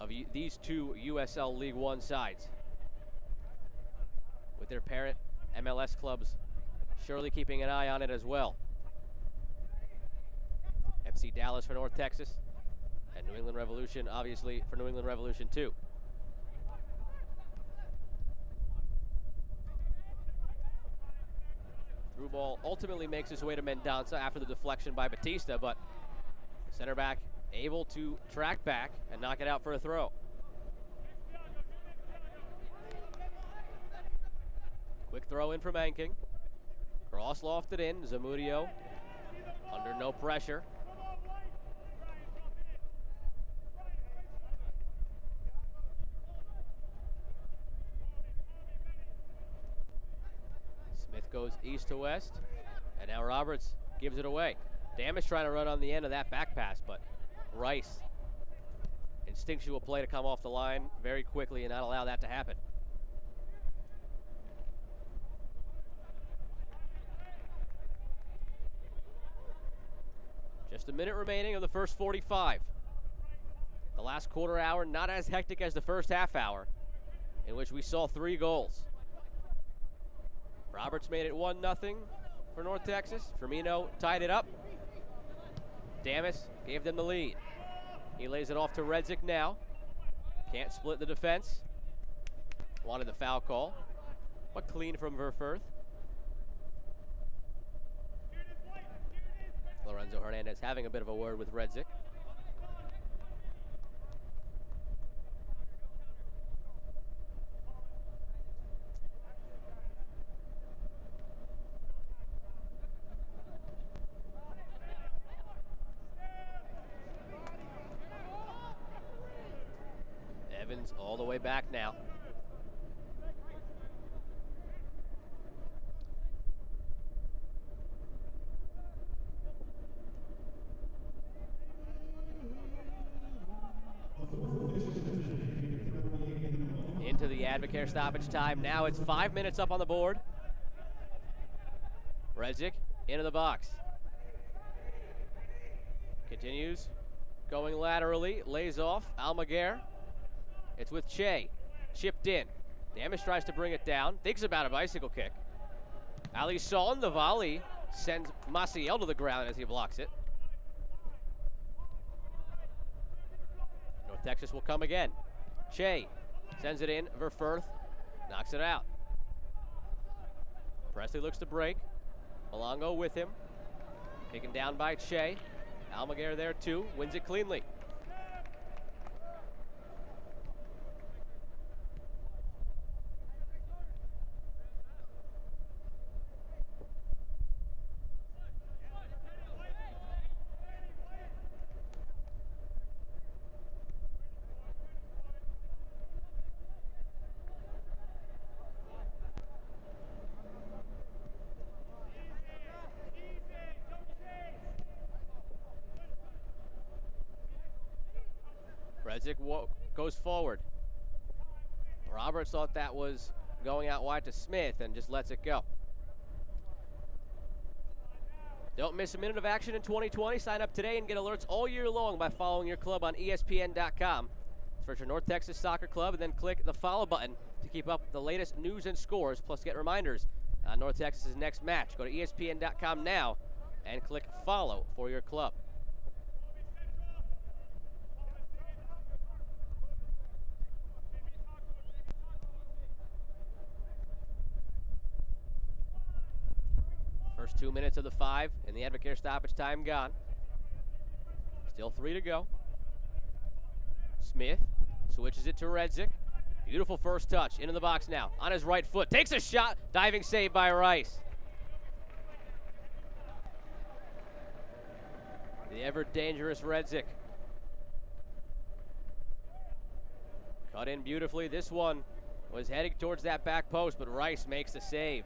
of these two USL League One sides. With their parent MLS clubs surely keeping an eye on it as well. FC Dallas for North Texas, and New England Revolution, obviously, for New England Revolution too. Through ball ultimately makes his way to Mendonça after the deflection by Batista, but center back able to track back and knock it out for a throw. Quick throw in from Anking. Cross lofted in, Zamudio under no pressure. Smith goes east to west, and now Roberts gives it away. Damas trying to run on the end of that back pass, but Rice, instinctual play to come off the line very quickly and not allow that to happen. Just a minute remaining of the first 45. The last quarter hour not as hectic as the first half hour, in which we saw 3 goals. Roberts made it 1-0. for North Texas. Firmino tied it up. Damas gave them the lead. He lays it off to Redzik now. Can't split the defense. Wanted the foul call, but clean from Verfurth. Lorenzo Hernandez having a bit of a word with Redzik. Evans all the way back now. Into the Advocare stoppage time. Now it's 5 minutes up on the board. Redzik into the box. Continues going laterally, lays off. Almaguer. It's with Che. Chipped in. Damas tries to bring it down. Thinks about a bicycle kick. Alisson, the volley, sends Maciel to the ground as he blocks it. North Texas will come again. Che sends it in. Verfurth knocks it out. Presley looks to break. Malongo with him. Taken down by Che. Almaguer there too. Wins it cleanly. Redzik goes forward. Roberts thought that was going out wide to Smith and just lets it go. Don't miss a minute of action in 2020. Sign up today and get alerts all year long by following your club on ESPN.com. Search for North Texas Soccer Club and then click the follow button to keep up with the latest news and scores, plus get reminders on North Texas's next match. Go to ESPN.com now and click follow for your club. First 2 minutes of the 5 in the Advocare stoppage time gone. Still 3 to go. Smith switches it to Redzik. Beautiful first touch. Into the box now. On his right foot. Takes a shot. Diving save by Rice. The ever dangerous Redzik. Cut in beautifully. This one was heading towards that back post, but Rice makes the save.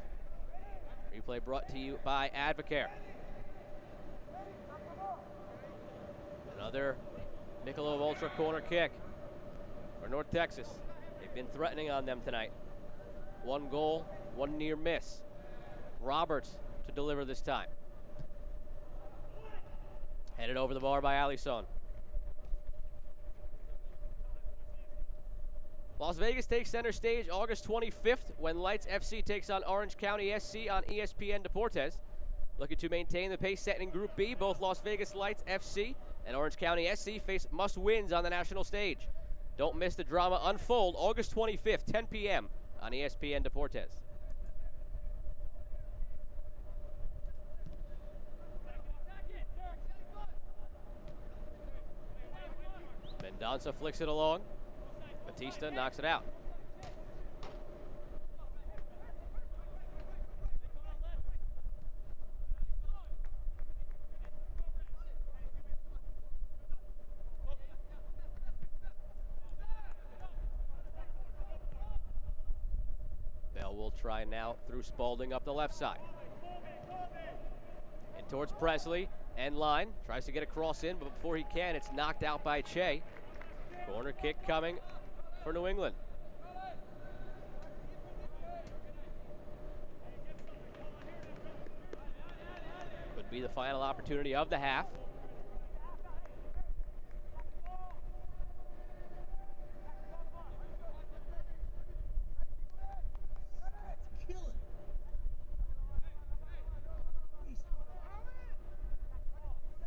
Replay brought to you by Advocare. Another Michelob Ultra corner kick for North Texas. They've been threatening on them tonight. 1 goal, 1 near miss. Roberts to deliver this time. Headed over the bar by Alisson. Las Vegas takes center stage August 25th when Lights FC takes on Orange County SC on ESPN Deportes. Looking to maintain the pace set in Group B, both Las Vegas Lights FC and Orange County SC face must-wins on the national stage. Don't miss the drama unfold August 25th, 10 p.m. on ESPN Deportes. Mendonça flicks it along. Batista knocks it out. Bell will try now through Spalding up the left side. In towards Presley. End line. Tries to get a cross in, but before he can, it's knocked out by Che. Corner kick coming for New England. Could be the final opportunity of the half.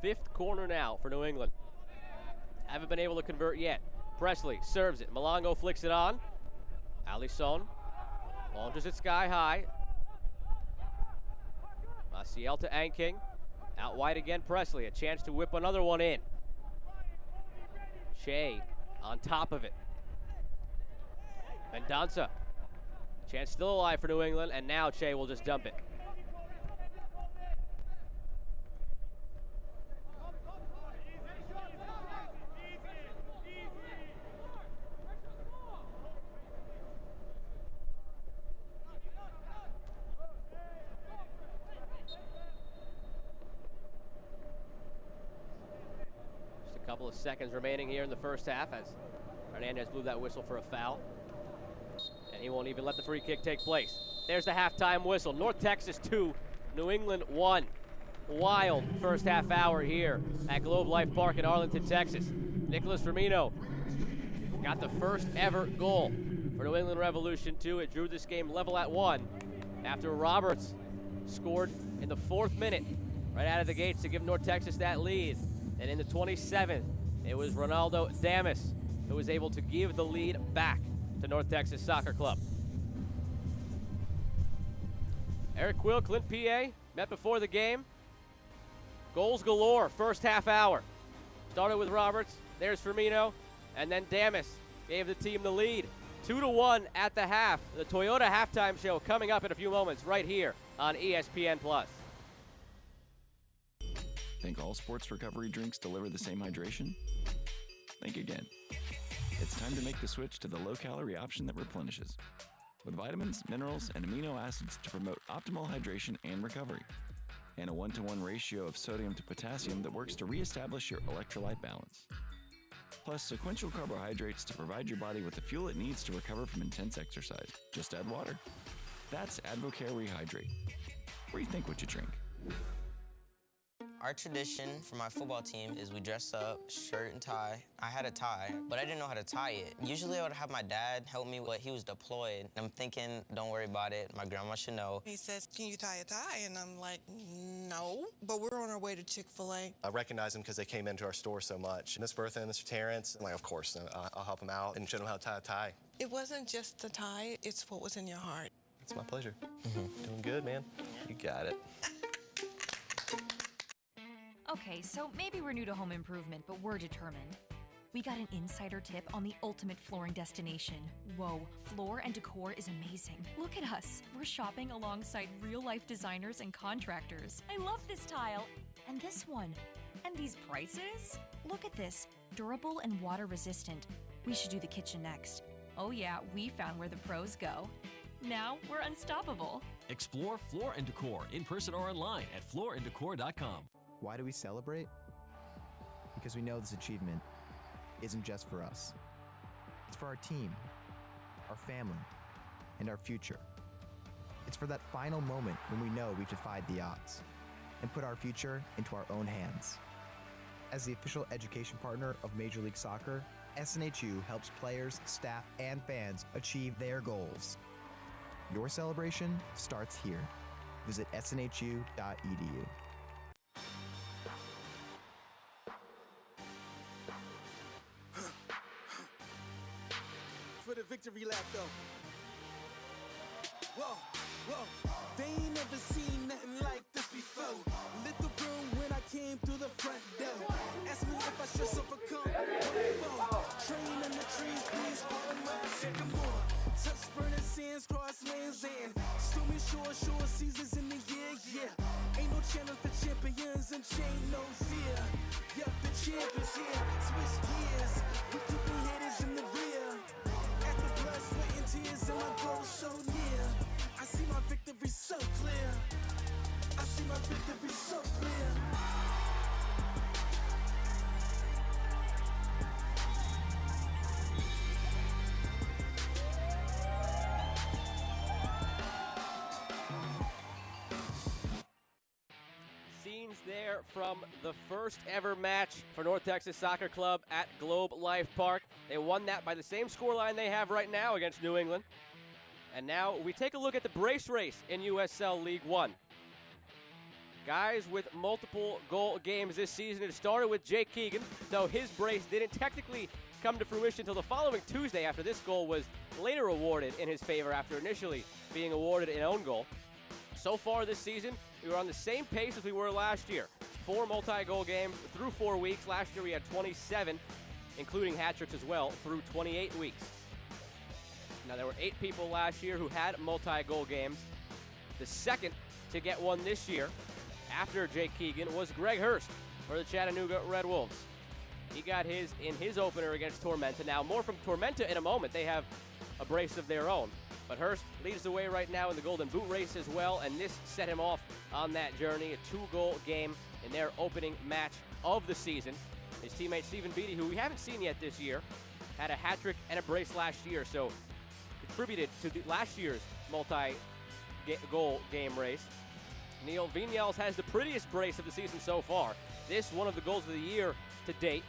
fifth corner now for New England. Haven't been able to convert yet. Presley serves it. Malongo flicks it on. Alisson launches it sky high. Maciel to Anking. Out wide again, Presley. A chance to whip another one in. Shea on top of it. Mendonça. Chance still alive for New England, and now Shea will just dump it. Couple of seconds remaining here in the first half as Hernandez blew that whistle for a foul. And he won't even let the free kick take place. There's the halftime whistle. North Texas 2, New England 1. Wild first half hour here at Globe Life Park in Arlington, Texas. Nicholas Firmino got the first ever goal for New England Revolution 2. It drew this game level at 1 after Roberts scored in the 4th minute right out of the gates to give North Texas that lead. And in the 27th, it was Ronaldo Damas who was able to give the lead back to North Texas Soccer Club. Eric Quill, Clint P.A. met before the game. Goals galore, first half hour. Started with Roberts, there's Firmino, and then Damas gave the team the lead. 2-1 at the half. The Toyota halftime show coming up in a few moments right here on ESPN+. Think all sports recovery drinks deliver the same hydration? Think again. It's time to make the switch to the low-calorie option that replenishes, with vitamins, minerals, and amino acids to promote optimal hydration and recovery, and a 1-to-1 ratio of sodium to potassium that works to reestablish your electrolyte balance. Plus sequential carbohydrates to provide your body with the fuel it needs to recover from intense exercise. Just add water. That's Advocare Rehydrate. Rethink what you drink. Our tradition for my football team is we dress up, shirt and tie. I had a tie, but I didn't know how to tie it. Usually I would have my dad help me, but he was deployed. And I'm thinking, don't worry about it. My grandma should know. He says, can you tie a tie? And I'm like, no. But we're on our way to Chick-fil-A. I recognize them because they came into our store so much. Miss Bertha and Mr. Terrence, I'm like, of course, I'll help them out and show them how to tie a tie. It wasn't just the tie, it's what was in your heart. It's my pleasure. Doing good, man. You got it. Okay, so maybe we're new to home improvement, but we're determined. We got an insider tip on the ultimate flooring destination. Whoa, Floor & Decor is amazing. Look at us. We're shopping alongside real-life designers and contractors. I love this tile. And this one. And these prices? Look at this. Durable and water-resistant. We should do the kitchen next. Oh yeah, we found where the pros go. Now we're unstoppable. Explore Floor & Decor in person or online at flooranddecor.com. Why do we celebrate? Because we know this achievement isn't just for us. It's for our team, our family, and our future. It's for that final moment when we know we've defied the odds and put our future into our own hands. As the official education partner of Major League Soccer, SNHU helps players, staff, and fans achieve their goals. Your celebration starts here. Visit snhu.edu. For the victory lap, though. Whoa, whoa. They ain't never seen nothing like this before. Lit the room when I came through the front door. Ask me if I should overcome. Train in the trees, please follow my sycamore. Touch burning sands, cross lands, and stormy shore seasons in the year, yeah. Ain't no channel for champions and chain no fear. Yup, the champions here. Switch gears. We keep the hitters in the rear. Blood, sweat, and tears, and my goal so near. I see my victory so clear. I see my victory so clear. Scenes there from the first ever match for North Texas Soccer Club at Globe Life Park. They won that by the same scoreline they have right now against New England. And now we take a look at the brace race in USL League One. Guys with multiple goal games this season. It started with Jake Keegan, though his brace didn't technically come to fruition until the following Tuesday after this goal was later awarded in his favor after initially being awarded an own goal. So far this season, we were on the same pace as we were last year. 4 multi-goal games through 4 weeks. Last year we had 27, including hat tricks as well, through 28 weeks. Now, there were 8 people last year who had multi-goal games. The second to get one this year, after Jake Keegan, was Greg Hurst for the Chattanooga Red Wolves. He got his in his opener against Tormenta. Now, more from Tormenta in a moment. They have a brace of their own. But Hurst leads the way right now in the Golden Boot race as well, and this set him off on that journey. A 2-goal game in their opening match of the season. His teammate Stephen Beatty, who we haven't seen yet this year, had a hat trick and a brace last year, so contributed to last year's multi-goal game race. Neil Vinyals has the prettiest brace of the season so far. This, one of the goals of the year to date.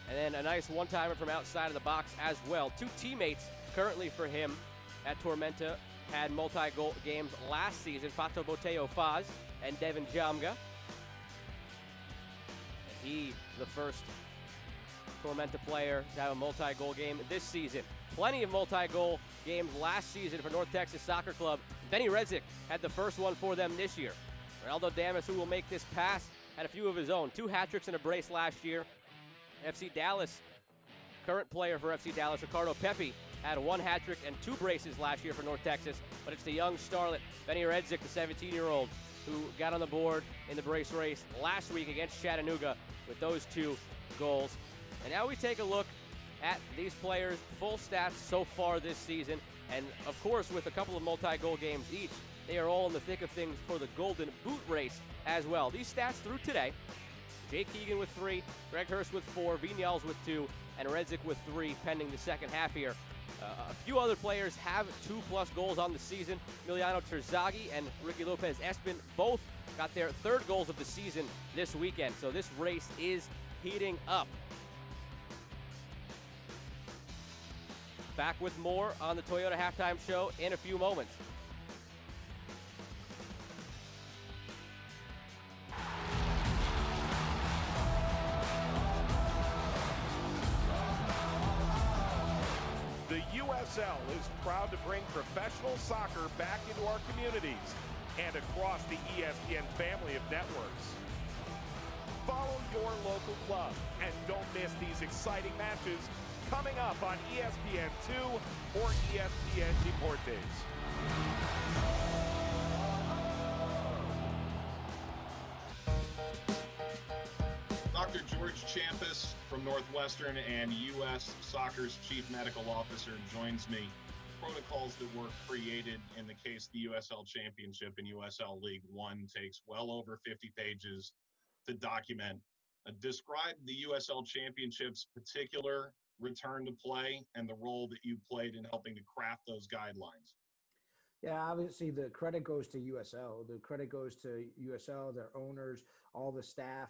And then a nice one-timer from outside of the box as well. 2 teammates currently for him at Tormenta had multi-goal games last season. Pato Boteo Faz and Devin Jamga. And he, the first Tormenta player to have a multi-goal game this season. Plenty of multi-goal games last season for North Texas Soccer Club. Benny Redzik had the first one for them this year. Ronaldo Damas, who will make this pass, had a few of his own. 2 hat tricks and a brace last year. FC Dallas, current player for FC Dallas, Ricardo Pepe, had 1 hat trick and 2 braces last year for North Texas. But it's the young starlet, Benny Redzik, the 17-year-old, who got on the board in the brace race last week against Chattanooga with those 2 goals. And now we take a look at these players' full stats so far this season. And, of course, with a couple of multi-goal games each, they are all in the thick of things for the Golden Boot race as well. These stats through today: Jake Keegan with 3, Greg Hurst with 4, Vinyals with 2, and Redzik with 3 pending the second half here. A few other players have 2+ goals on the season. Emiliano Terzaghi and Ricky Lopez Espin both got their 3rd goals of the season this weekend. So this race is heating up. Back with more on the Toyota Halftime Show in a few moments. The USL is proud to bring professional soccer back into our communities and across the ESPN family of networks. Follow your local club and don't miss these exciting matches coming up on ESPN2 or ESPN Deportes. Dr. George Champus from Northwestern and U.S. Soccer's Chief Medical Officer joins me. Protocols that were created in the case the USL Championship in USL League One takes well over 50 pages to document. Describe the USL Championship's particular return to play and the role that you played in helping to craft those guidelines. Yeah, obviously the credit goes to USL. The credit goes to USL, their owners, all the staff,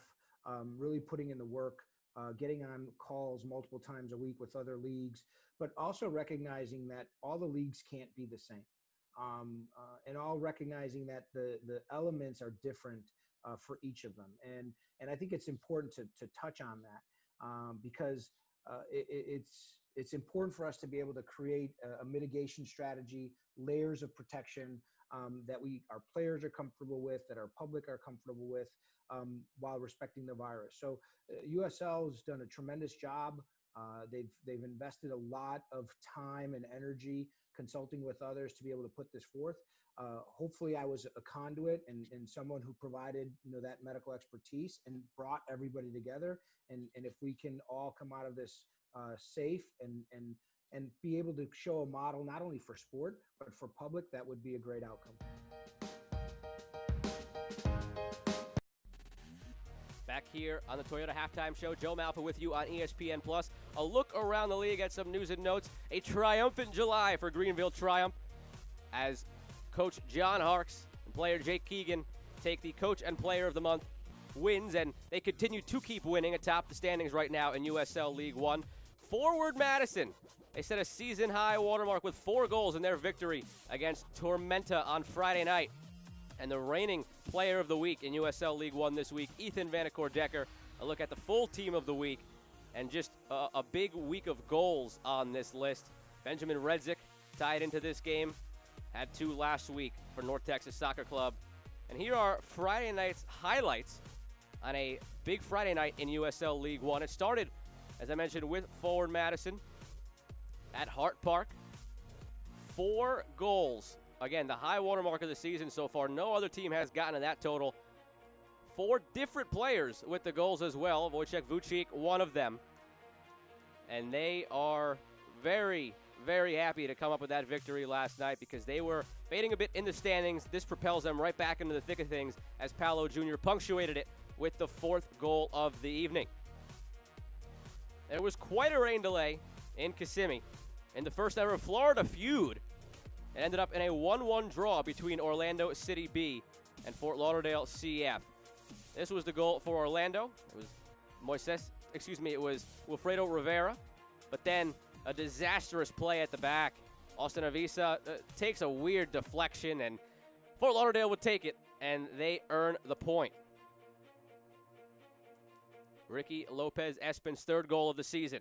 really putting in the work, getting on calls multiple times a week with other leagues, but also recognizing that all the leagues can't be the same, and all recognizing that the elements are different for each of them. And I think it's important to touch on that because it's important for us to be able to create a mitigation strategy, layers of protection that our players are comfortable with, that our public are comfortable with, while respecting the virus. So USL has done a tremendous job. They've invested a lot of time and energy consulting with others to be able to put this forth. Hopefully I was a conduit and someone who provided, that medical expertise and brought everybody together. And if we can all come out of this safe and be able to show a model, not only for sport, but for public, that would be a great outcome. Back here on the Toyota Halftime Show, Joe Malfa with you on ESPN+. A look around the league at some news and notes. A triumphant July for Greenville Triumph as Coach John Harkes and player Jake Keegan take the Coach and Player of the Month wins, and they continue to keep winning atop the standings right now in USL League One. Forward Madison, they set a season-high watermark with 4 goals in their victory against Tormenta on Friday night. And the reigning player of the week in USL League One this week, Ethan Vanacore-Decker. A look at the full team of the week, and just a big week of goals on this list. Benjamin Redzik tied into this game, had 2 last week for North Texas Soccer Club. And here are Friday night's highlights on a big Friday night in USL League One. It started, as I mentioned, with Forward Madison at Hart Park. 4 goals. Again, the high watermark of the season so far. No other team has gotten to that total. 4 different players with the goals as well. Wojciech Vucic, one of them. And they are very, very happy to come up with that victory last night because they were fading a bit in the standings. This propels them right back into the thick of things as Paolo Jr. punctuated it with the 4th goal of the evening. There was quite a rain delay in Kissimmee in the first ever Florida feud. It ended up in a 1-1 draw between Orlando City B and Fort Lauderdale CF. This was the goal for Orlando. It was Wilfredo Rivera. But then a disastrous play at the back. Austin Avisa takes a weird deflection, and Fort Lauderdale would take it, and they earn the point. Ricky Lopez Espin's 3rd goal of the season.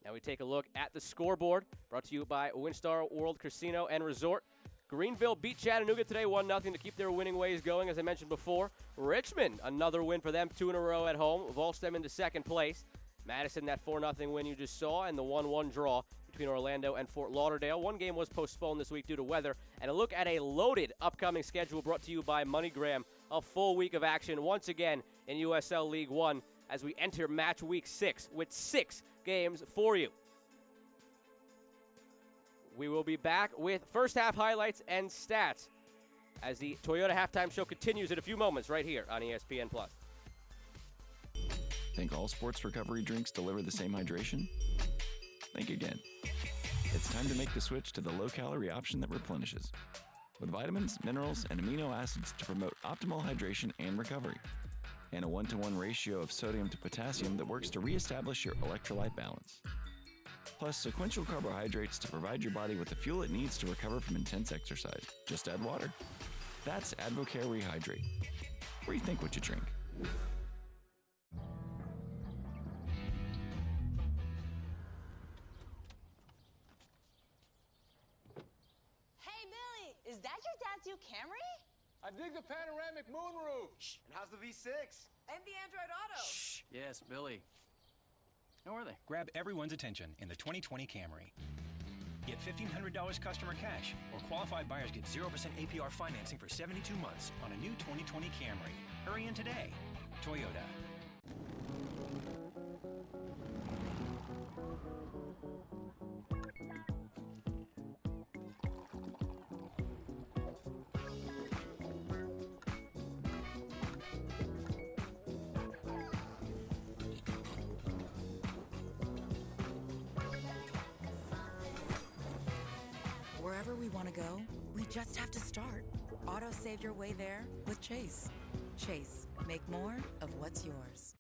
Now we take a look at the scoreboard, brought to you by Windstar World Casino and Resort. Greenville beat Chattanooga today 1-0 to keep their winning ways going, as I mentioned before. Richmond, another win for them, 2 in a row at home, vaults them into 2nd place. Madison, that 4-0 win you just saw, and the 1-1 draw between Orlando and Fort Lauderdale. One game was postponed this week due to weather. And a look at a loaded upcoming schedule brought to you by MoneyGram. A full week of action once again in USL League One as we enter match week 6 with 6 games for you. We will be back with first half highlights and stats as the Toyota Halftime Show continues in a few moments right here on ESPN+. Think all sports recovery drinks deliver the same hydration? Think again. It's time to make the switch to the low-calorie option that replenishes, with vitamins, minerals, and amino acids to promote optimal hydration and recovery, and a 1-to-1 ratio of sodium to potassium that works to reestablish your electrolyte balance. Plus sequential carbohydrates to provide your body with the fuel it needs to recover from intense exercise. Just add water. That's Advocare Rehydrate. Rethink what you drink. Hey, Billy, is that your dad's new Camry? I dig the panoramic moonroof. Shh. And how's the V6? And the Android Auto. Shh. Yes, Billy. How are they? Grab everyone's attention in the 2020 Camry. Get $1,500 customer cash, or qualified buyers get 0% APR financing for 72 months on a new 2020 Camry. Hurry in today. Toyota. Wherever we want to go, we just have to start. Auto save your way there with Chase. Chase, make more of what's yours.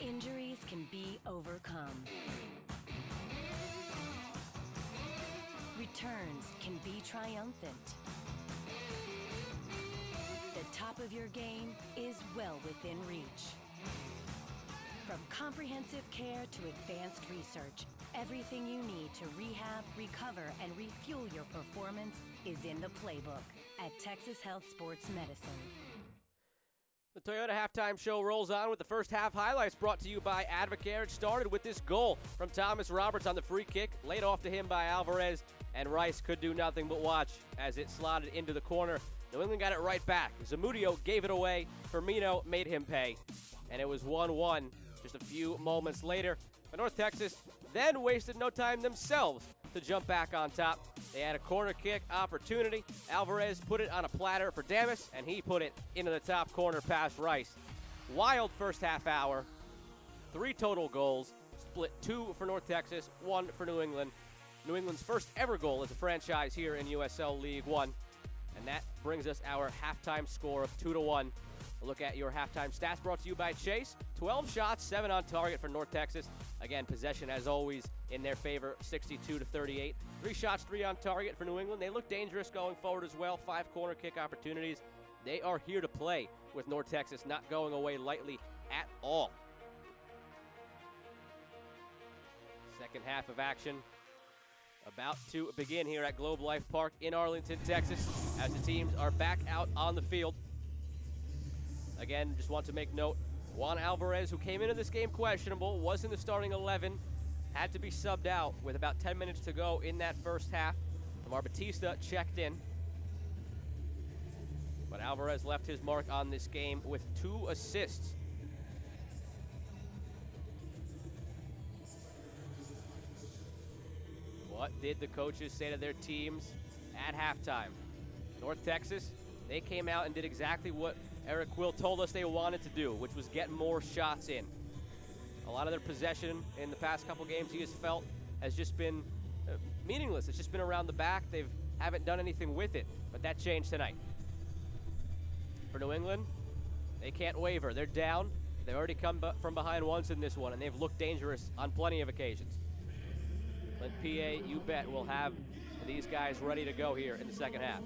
Injuries can be overcome. Returns can be triumphant. The top of your game is well within reach. From comprehensive care to advanced research, everything you need to rehab, recover, and refuel your performance is in the playbook at Texas Health Sports Medicine. The Toyota Halftime Show rolls on with the first half highlights brought to you by Advocare. It started with this goal from Thomas Roberts on the free kick, laid off to him by Alvarez, and Rice could do nothing but watch as it slotted into the corner. New England got it right back. Zamudio gave it away. Firmino made him pay, and it was 1-1 just a few moments later. But North Texas then wasted no time themselves to jump back on top. They had a corner kick opportunity. Alvarez put it on a platter for Damas, and he put it into the top corner past Rice. Wild first half hour. 3 total goals, split 2 for North Texas, 1 for New England. New England's first ever goal as a franchise here in USL League One. And that brings us our halftime score of 2-1 A look at your halftime stats brought to you by Chase. 12 shots, 7 on target for North Texas. Again, possession as always in their favor, 62-38. 3 shots, 3 on target for New England. They look dangerous going forward as well. 5 corner kick opportunities. They are here to play with North Texas, not going away lightly at all. Second half of action about to begin here at Globe Life Park in Arlington, Texas, as the teams are back out on the field. Again, just want to make note, Juan Alvarez, who came into this game questionable, was in the starting 11, had to be subbed out with about 10 minutes to go in that first half. Lamar Batista checked in. But Alvarez left his mark on this game with 2 assists. What did the coaches say to their teams at halftime? North Texas, they came out and did exactly what Eric Quill told us they wanted to do, which was get more shots in. A lot of their possession in the past couple games he has felt has just been meaningless. It's just been around the back. They haven't done anything with it, but that changed tonight. For New England, they can't waver. They're down. They've already come from behind once in this one, and they've looked dangerous on plenty of occasions. Clint PA, you bet, will have these guys ready to go here in the second half.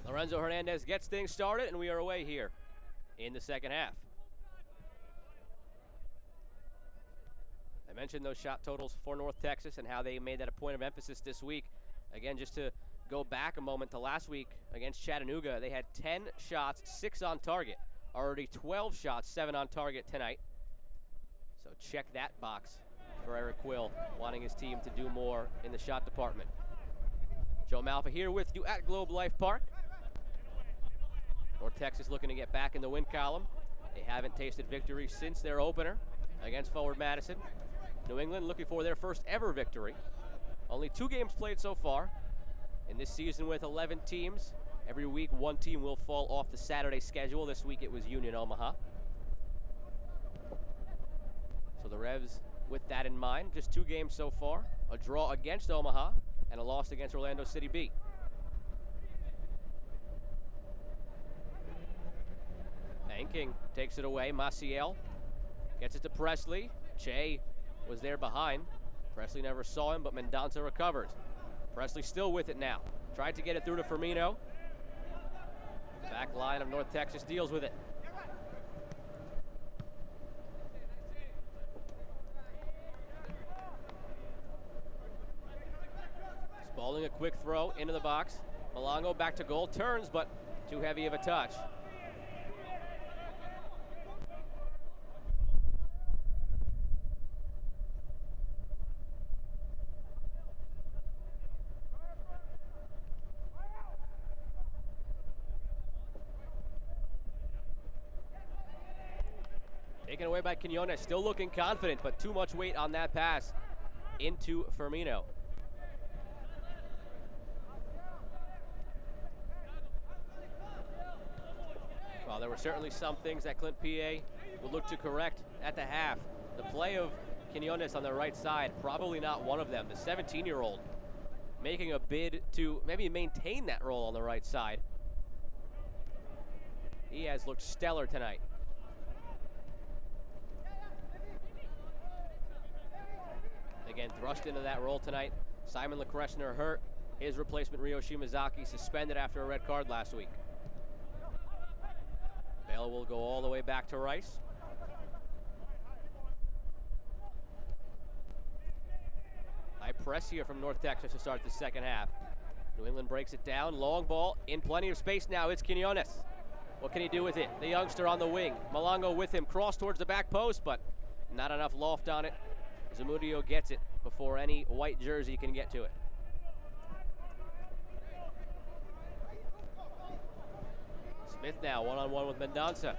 Lorenzo Hernandez gets things started, and we are away here in the second half. I mentioned those shot totals for North Texas and how they made that a point of emphasis this week. Again, just to go back a moment to last week against Chattanooga, they had 10 shots, 6 on target. Already 12 shots, 7 on target tonight. So check that box for Eric Quill, wanting his team to do more in the shot department. Joe Malfa here with you at Globe Life Park. North Texas looking to get back in the win column. They haven't tasted victory since their opener against Forward Madison. New England looking for their first ever victory. Only 2 games played so far. In this season with 11 teams, every week 1 team will fall off the Saturday schedule. This week it was Union Omaha. So the Revs, with that in mind, just 2 games so far. A draw against Omaha and a loss against Orlando City B. Banking takes it away. Maciel gets it to Presley. Che was there behind. Presley never saw him, but Mendonça recovers. Presley still with it now. Tried to get it through to Firmino. The back line of North Texas deals with it. Spalding a quick throw into the box. Malongo back to goal. Turns, but too heavy of a touch. Taken away by Quinones, still looking confident, but too much weight on that pass into Firmino. Well, there were certainly some things that Clint PA would look to correct at the half. The play of Quinones on the right side, probably not one of them. The 17-year-old making a bid to maybe maintain that role on the right side. He has looked stellar tonight. Again, thrust into that role tonight. Simon Lecresner hurt. His replacement, Ryo Shimazaki, suspended after a red card last week. Bale will go all the way back to Rice. High press here from North Texas to start the second half. New England breaks it down. Long ball in plenty of space now. It's Quinones. What can he do with it? The youngster on the wing. Malongo with him. Cross towards the back post, but not enough loft on it. Zamudio gets it before any white jersey can get to it. Smith now one-on-one with Mendonça.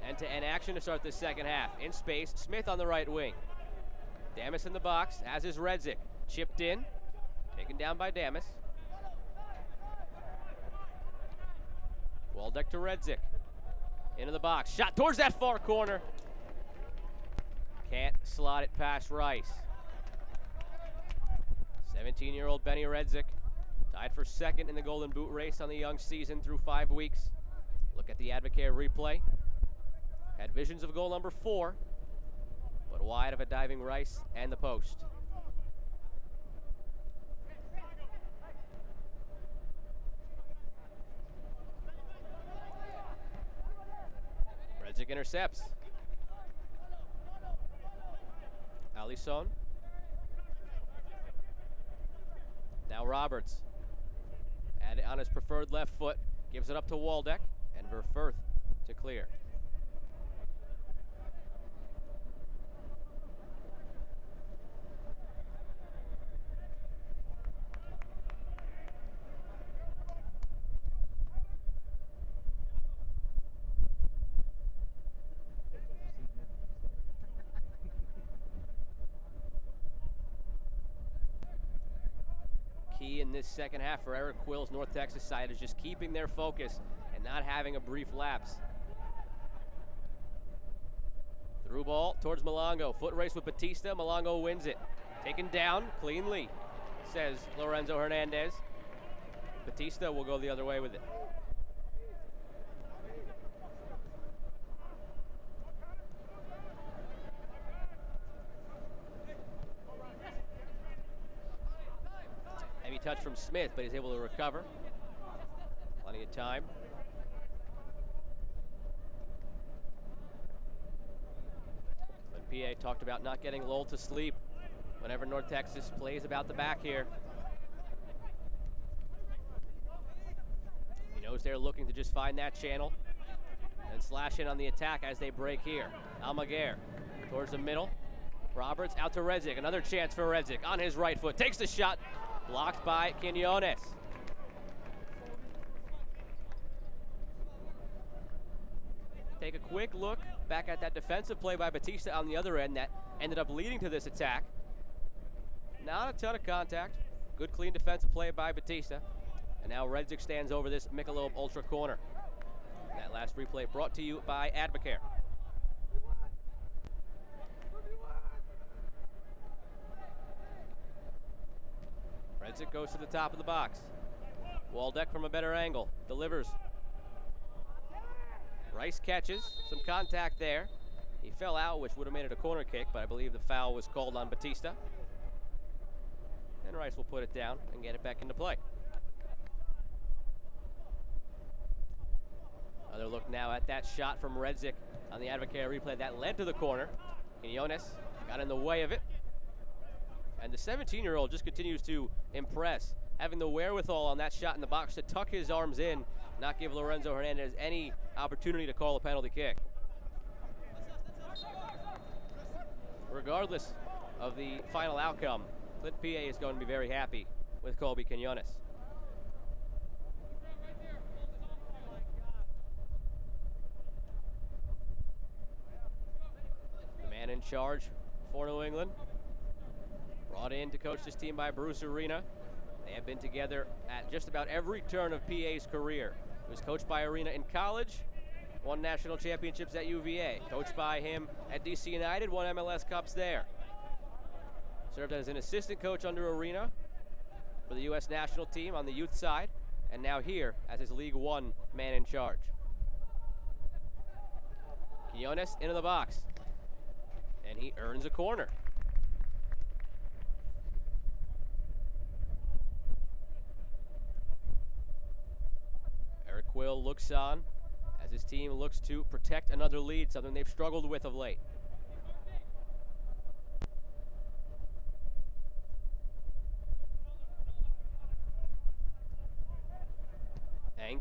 End-to-end action to start the second half. In space, Smith on the right wing. Damas in the box, as is Redzik. Chipped in, taken down by Damas. Waldeck to Redzik. Into the box, shot towards that far corner. Can't slot it past Rice. 17-year-old Benny Redzik, tied for second in the Golden Boot race on the young season through 5 weeks. Look at the Advocare replay. Had visions of goal number 4, but wide of a diving Rice and the post. Redzik intercepts. Alisson. Now Roberts. At it on his preferred left foot. Gives it up to Waldeck. And Verfurth to clear. Key in this second half for Eric Quill's North Texas side is just keeping their focus and not having a brief lapse. Through ball towards Malongo. Foot race with Batista. Malongo wins it. Taken down cleanly, says Lorenzo Hernandez. Batista will go the other way with it. Heavy touch from Smith, but he's able to recover. Plenty of time. But PA talked about not getting lulled to sleep whenever North Texas plays about the back here. He knows they're looking to just find that channel and slash in on the attack as they break here. Almaguer towards the middle. Roberts out to Redzik. Another chance for Redzik on his right foot. Takes the shot. Blocked by Quinones. Take a quick look back at that defensive play by Batista on the other end that ended up leading to this attack. Not a ton of contact. Good clean defensive play by Batista. And now Redzik stands over this Michelob Ultra corner. That last replay brought to you by Advocare. Redzik goes to the top of the box. Waldeck from a better angle. Delivers. Rice catches. Some contact there. He fell out, which would have made it a corner kick, but I believe the foul was called on Batista. And Rice will put it down and get it back into play. Another look now at that shot from Redzik on the Advocare replay that led to the corner. Quinones got in the way of it. And the 17-year-old just continues to impress, having the wherewithal on that shot in the box to tuck his arms in, not give Lorenzo Hernandez any opportunity to call a penalty kick. Regardless of the final outcome, Clint PA is going to be very happy with Colby Quinones. The man in charge for New England, brought in to coach this team by Bruce Arena. They have been together at just about every turn of PA's career. He was coached by Arena in college, won national championships at UVA. Coached by him at DC United, won MLS Cups there. Served as an assistant coach under Arena for the U.S. national team on the youth side, and now here as his League One man in charge. Quinones into the box, and he earns a corner. Eric Quill looks on as his team looks to protect another lead, something they've struggled with of late.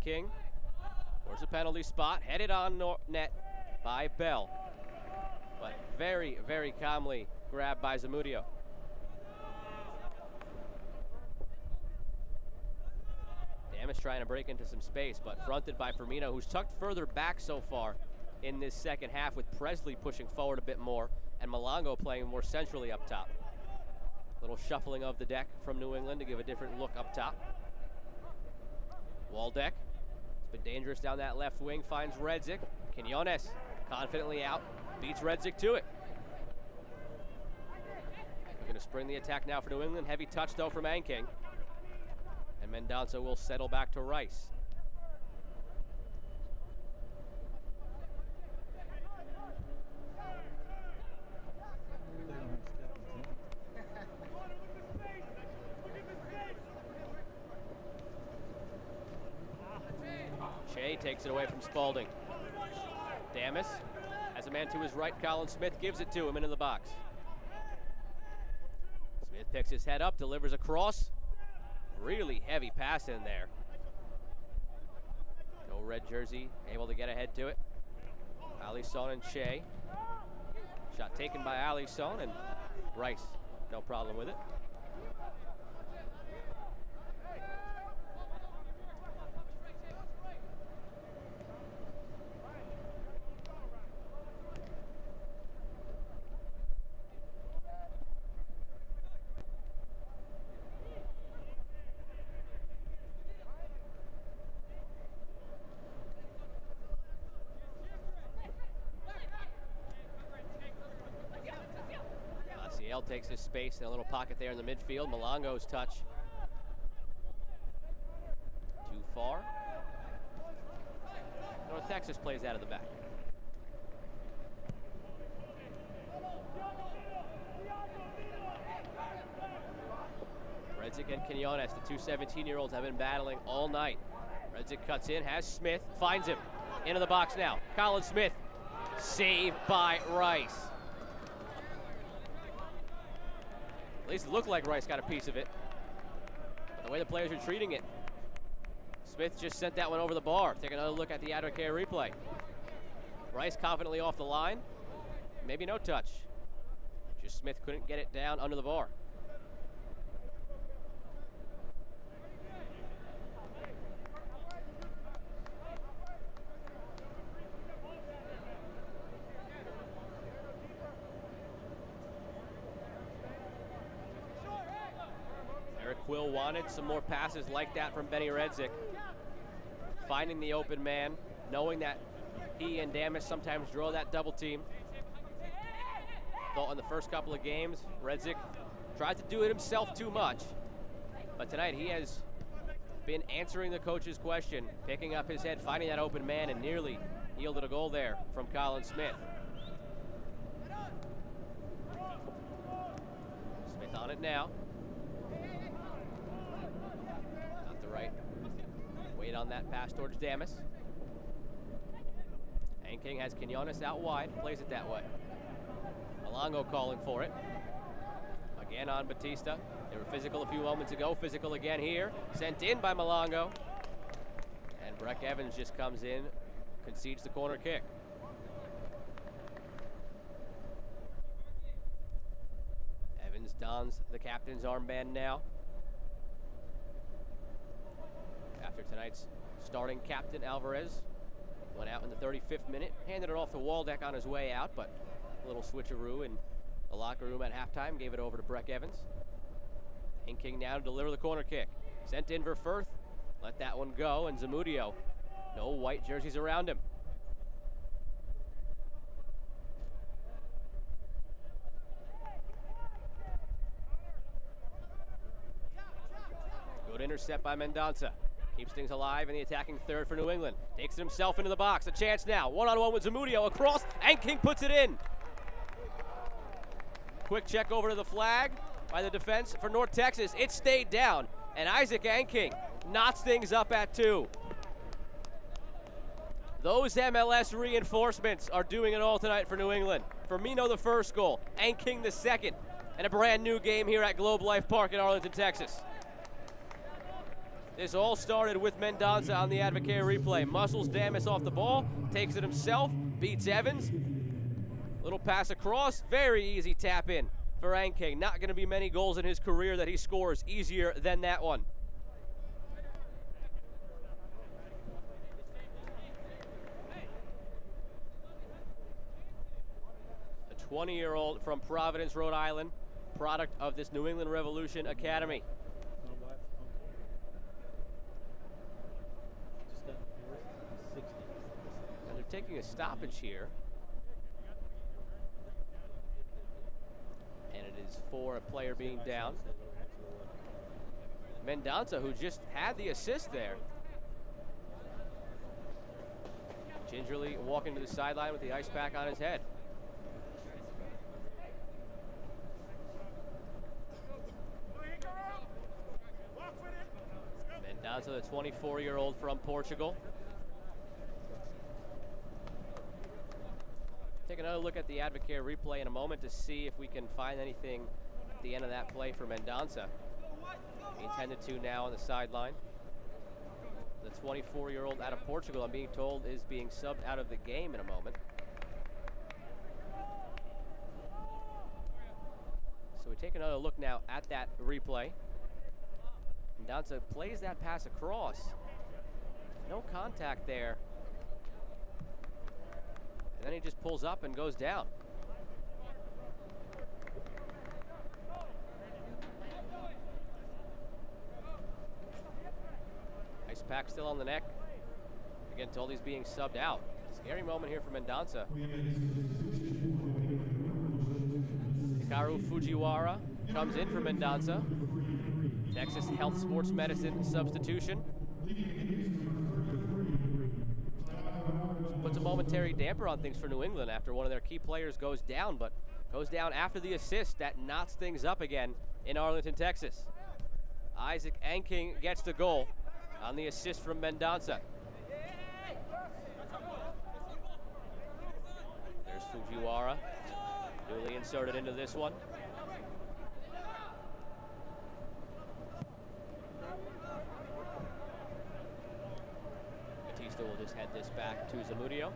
King towards the penalty spot, headed on net by Bell, but very, very calmly grabbed by Zamudio. Dam is trying to break into some space, but fronted by Firmino, who's tucked further back so far in this second half, with Presley pushing forward a bit more and Malongo playing more centrally up top. Little shuffling of the deck from New England to give a different look up top. Waldeck. It's been dangerous down that left wing, finds Redzik. Quinones confidently out, beats Redzik to it. Looking to to spring the attack now for New England. Heavy touch, though, from Anking. And Mendonça will settle back to Rice. Shea takes it away from Spalding. Damas has a man to his right. Colin Smith gives it to him into the box. Smith picks his head up, delivers a cross. Really heavy pass in there. No red jersey able to get ahead to it. Alisson and Shea. Shot taken by Alisson, and Rice, no problem with it. Takes his space in a little pocket there in the midfield. Malongo's touch. Too far. North Texas plays out of the back. Redzik and Quinones, the two 17-year-olds, have been battling all night. Redzik cuts in, has Smith, finds him. Into the box now. Colin Smith. Saved by Rice. At least it looked like Rice got a piece of it. But the way the players are treating it, Smith just sent that one over the bar. Take another look at the Advocare replay. Rice confidently off the line. Maybe no touch. Just Smith couldn't get it down under the bar. Will wanted some more passes like that from Benny Redzik. Finding the open man, knowing that he and Damas sometimes draw that double team. Thought in the first couple of games, Redzik tried to do it himself too much. But tonight he has been answering the coach's question, picking up his head, finding that open man, and nearly yielded a goal there from Colin Smith. Smith on it now. Right. Wait on that pass towards Damas. Anking has Quinones out wide, plays it that way. Malongo calling for it. Again on Batista. They were physical a few moments ago, physical again here. Sent in by Malongo. And Breck Evans just comes in, concedes the corner kick. Evans dons the captain's armband now. After tonight's starting captain, Alvarez went out in the 35th minute, handed it off to Waldeck on his way out, but a little switcheroo in the locker room at halftime, gave it over to Breck Evans. Anking now to deliver the corner kick. Sent in for Firth, let that one go, and Zamudio, no white jerseys around him. Good intercept by Mendonça. Keeps things alive in the attacking third for New England. Takes it himself into the box. A chance now. One-on-one with Zamudio. Across. Anking puts it in. Quick check over to the flag by the defense for North Texas. It stayed down. And Isaac Anking knots things up at 2. Those MLS reinforcements are doing it all tonight for New England. Firmino the first goal. Anking the second. And a brand new game here at Globe Life Park in Arlington, Texas. This all started with Mendonça on the Advocare replay. Muscles Damas off the ball, takes it himself, beats Evans. Little pass across, very easy tap in for Anking. Not going to be many goals in his career that he scores easier than that one. The 20-year-old from Providence, Rhode Island, product of this New England Revolution Academy. Taking a stoppage here. And it is for a player being down. Mendonça, who just had the assist there. Gingerly walking to the sideline with the ice pack on his head. Mendonça, the 24-year-old from Portugal. Take another look at the Advocare replay in a moment to see if we can find anything at the end of that play for Mendonça. Being 10-2 now on the sideline. The 24-year-old out of Portugal, I'm being told, is being subbed out of the game in a moment. So we take another look now at that replay. Mendonça plays that pass across. No contact there. And then he just pulls up and goes down. Ice pack still on the neck. Again, told he's being subbed out. Scary moment here for Mendonça. Hikaru Fujiwara comes in for Mendonça. Texas Health Sports Medicine substitution. Puts a momentary damper on things for New England after one of their key players goes down, but goes down after the assist. That knots things up again in Arlington, Texas. Isaac Anking gets the goal on the assist from Mendonça. There's Fujiwara, newly inserted into this one. Batista will just head this back to Zamudio.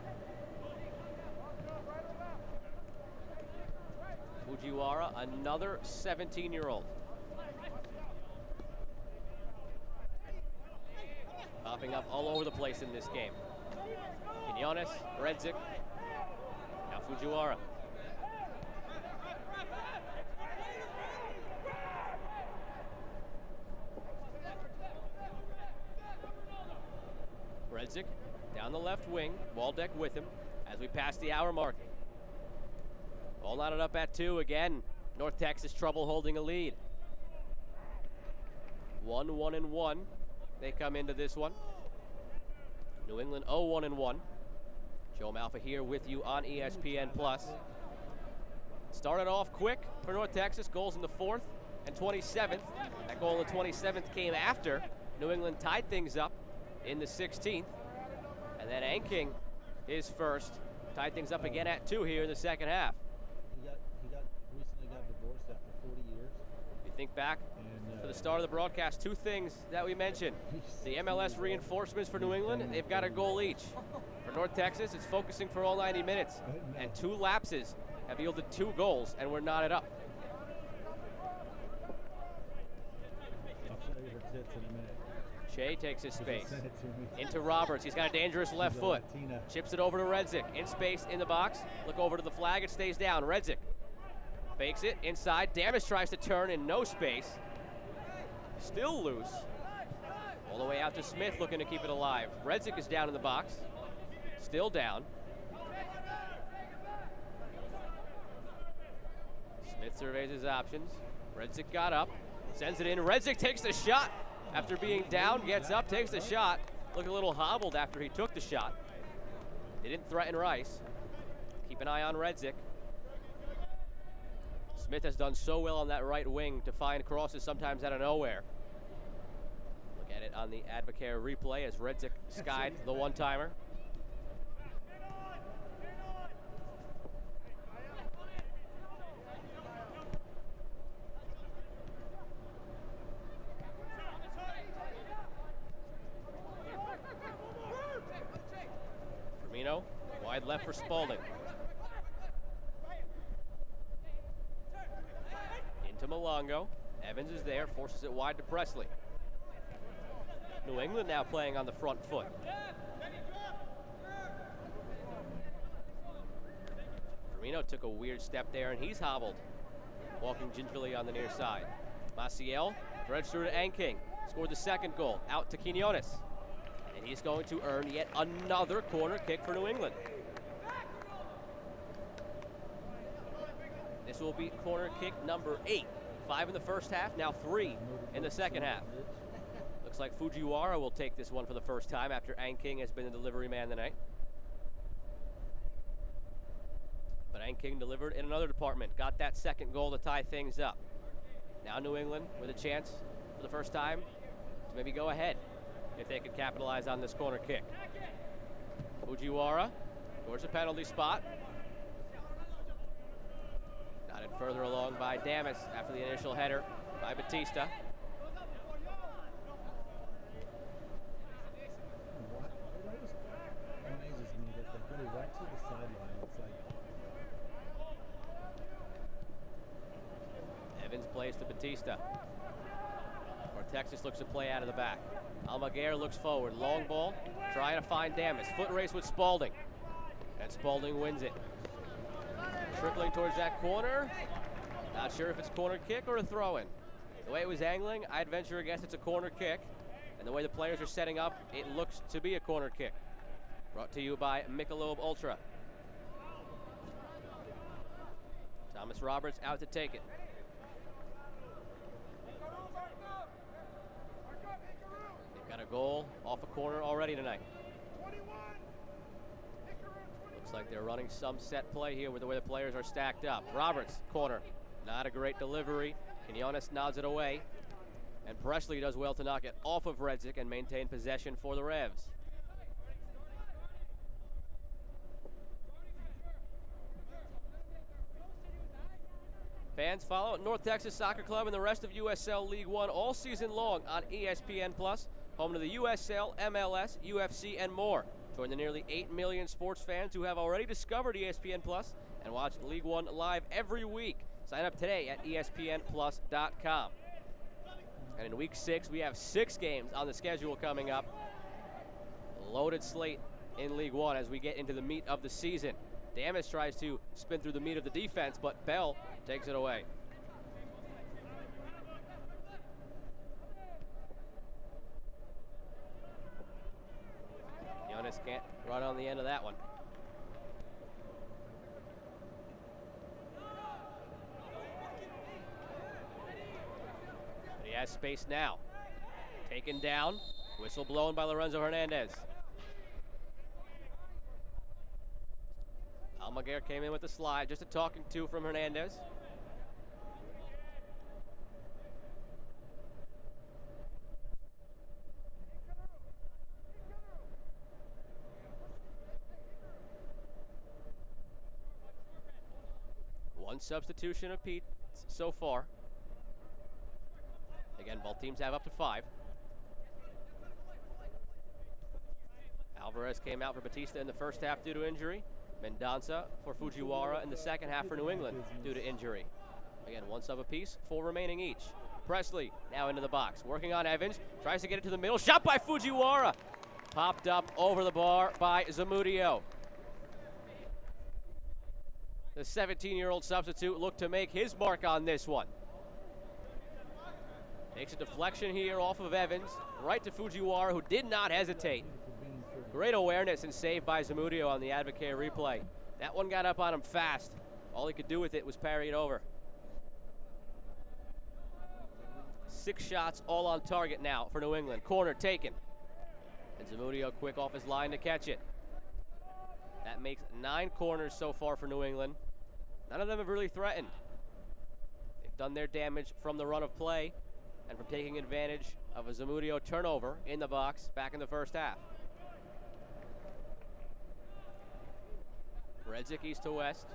Fujiwara, another 17-year-old. Popping up all over the place in this game. Quinones, Redzik, now Fujiwara. Redzik down the left wing, Waldeck with him as we pass the hour mark. All knotted up at 2 again. North Texas trouble holding a lead. 1-1-1. They come into this one. New England 0-1-1. Joe Malfa here with you on ESPN+. Started off quick for North Texas. Goals in the 4th and 27th. That goal in the 27th came after New England tied things up in the 16th. And then Anking, his first, tied things up again at 2 here in the second half. He recently got divorced after 40 years. You think back to the start of the broadcast, 2 things that we mentioned. The MLS reinforcements for New England, they've got a goal each. For North Texas, it's focusing for all 90 minutes. And 2 lapses have yielded 2 goals, and we're knotted up. I'll show you her tits in a minute. Shea takes his space. Into Roberts. He's got a dangerous left foot. Chips it over to Redzik. In space, in the box. Look over to the flag. It stays down. Redzik fakes it inside. Damas tries to turn in no space. Still loose. All the way out to Smith looking to keep it alive. Redzik is down in the box. Still down. Smith surveys his options. Redzik got up. Sends it in. Redzik takes the shot. After being down, gets up, takes the shot. Looked a little hobbled after he took the shot. They didn't threaten Rice. Keep an eye on Redzik. Smith has done so well on that right wing to find crosses sometimes out of nowhere. Look at it on the Advocare replay as Redzik skied the one-timer. Wide left for Spalding. Into Malongo. Evans is there, forces it wide to Presley. New England now playing on the front foot. Firmino took a weird step there, and he's hobbled, walking gingerly on the near side. Maciel threads through to Anking. Scored the second goal. Out to Quinones. And he's going to earn yet another corner kick for New England. This will be corner kick number 8. 5 in the first half, now 3 in the second half. Looks like Fujiwara will take this one for the first time after Ang King has been the delivery man tonight. But Ang King delivered in another department. Got that second goal to tie things up. Now New England with a chance for the first time to maybe go ahead if they could capitalize on this corner kick. Fujiwara towards the penalty spot. Nodded further along by Damas after the initial header by Batista. Amazes me that they go right to the sideline. It's like Evans plays to Batista. Or Texas looks to play out of the back. Almaguer looks forward. Long ball, trying to find Damas. Foot race with Spalding. And Spalding wins it. Trickling towards that corner. Not sure if it's corner kick or a throw-in. The way it was angling, I'd venture a guess it's a corner kick. And the way the players are setting up, it looks to be a corner kick. Brought to you by Michelob Ultra. Thomas Roberts out to take it. They've got a goal off a corner already tonight. Looks like they're running some set play here with the way the players are stacked up. Roberts, corner. Not a great delivery. Quinones nods it away. And Presley does well to knock it off of Redzik and maintain possession for the Revs. Fans, follow North Texas Soccer Club and the rest of USL League One all season long on ESPN+, home to the USL, MLS, UFC, and more. Join the nearly 8 million sports fans who have already discovered ESPN+ and watch League One live every week. Sign up today at ESPNplus.com. And in week 6, we have 6 games on the schedule coming up. Loaded slate in League One as we get into the meat of the season. Damas tries to spin through the meat of the defense, but Bell takes it away. Quinones can't run on the end of that one. But he has space now. Taken down. Whistle blown by Lorenzo Hernandez. Almaguer came in with the slide, just a talking to from Hernandez. One substitution apiece so far. Again, both teams have up to 5. Alvarez came out for Batista in the first half due to injury. Mendonça for Fujiwara in the second half for New England due to injury. Again, 1 sub apiece, 4 remaining each. Presley now into the box, working on Evans, tries to get it to the middle, shot by Fujiwara. Popped up over the bar by Zamudio. The 17-year-old substitute looked to make his mark on this one. Takes a deflection here off of Evans, right to Fujiwara, who did not hesitate. Great awareness and save by Zamudio on the Advocate replay. That one got up on him fast. All he could do with it was parry it over. 6 shots all on target now for New England. Corner taken. And Zamudio quick off his line to catch it. That makes 9 corners so far for New England. None of them have really threatened. They've done their damage from the run of play and from taking advantage of a Zamudio turnover in the box back in the first half. Redzik east to west.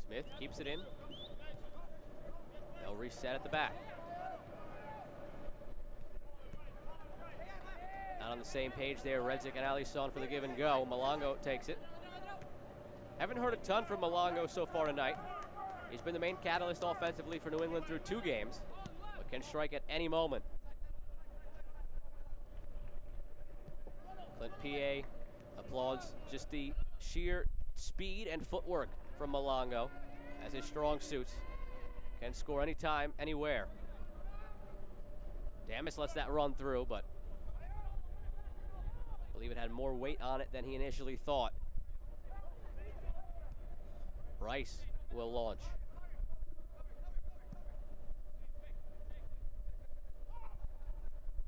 Smith keeps it in. They'll reset at the back. Not on the same page there, Redzik and Alisson for the give and go. Malongo takes it. Haven't heard a ton from Malongo so far tonight. He's been the main catalyst offensively for New England through 2 games, but can strike at any moment. Clint PA applauds just the sheer speed and footwork from Malongo as his strong suits. Can score anytime, anywhere. Damas lets that run through, but I believe it had more weight on it than he initially thought. Rice will launch.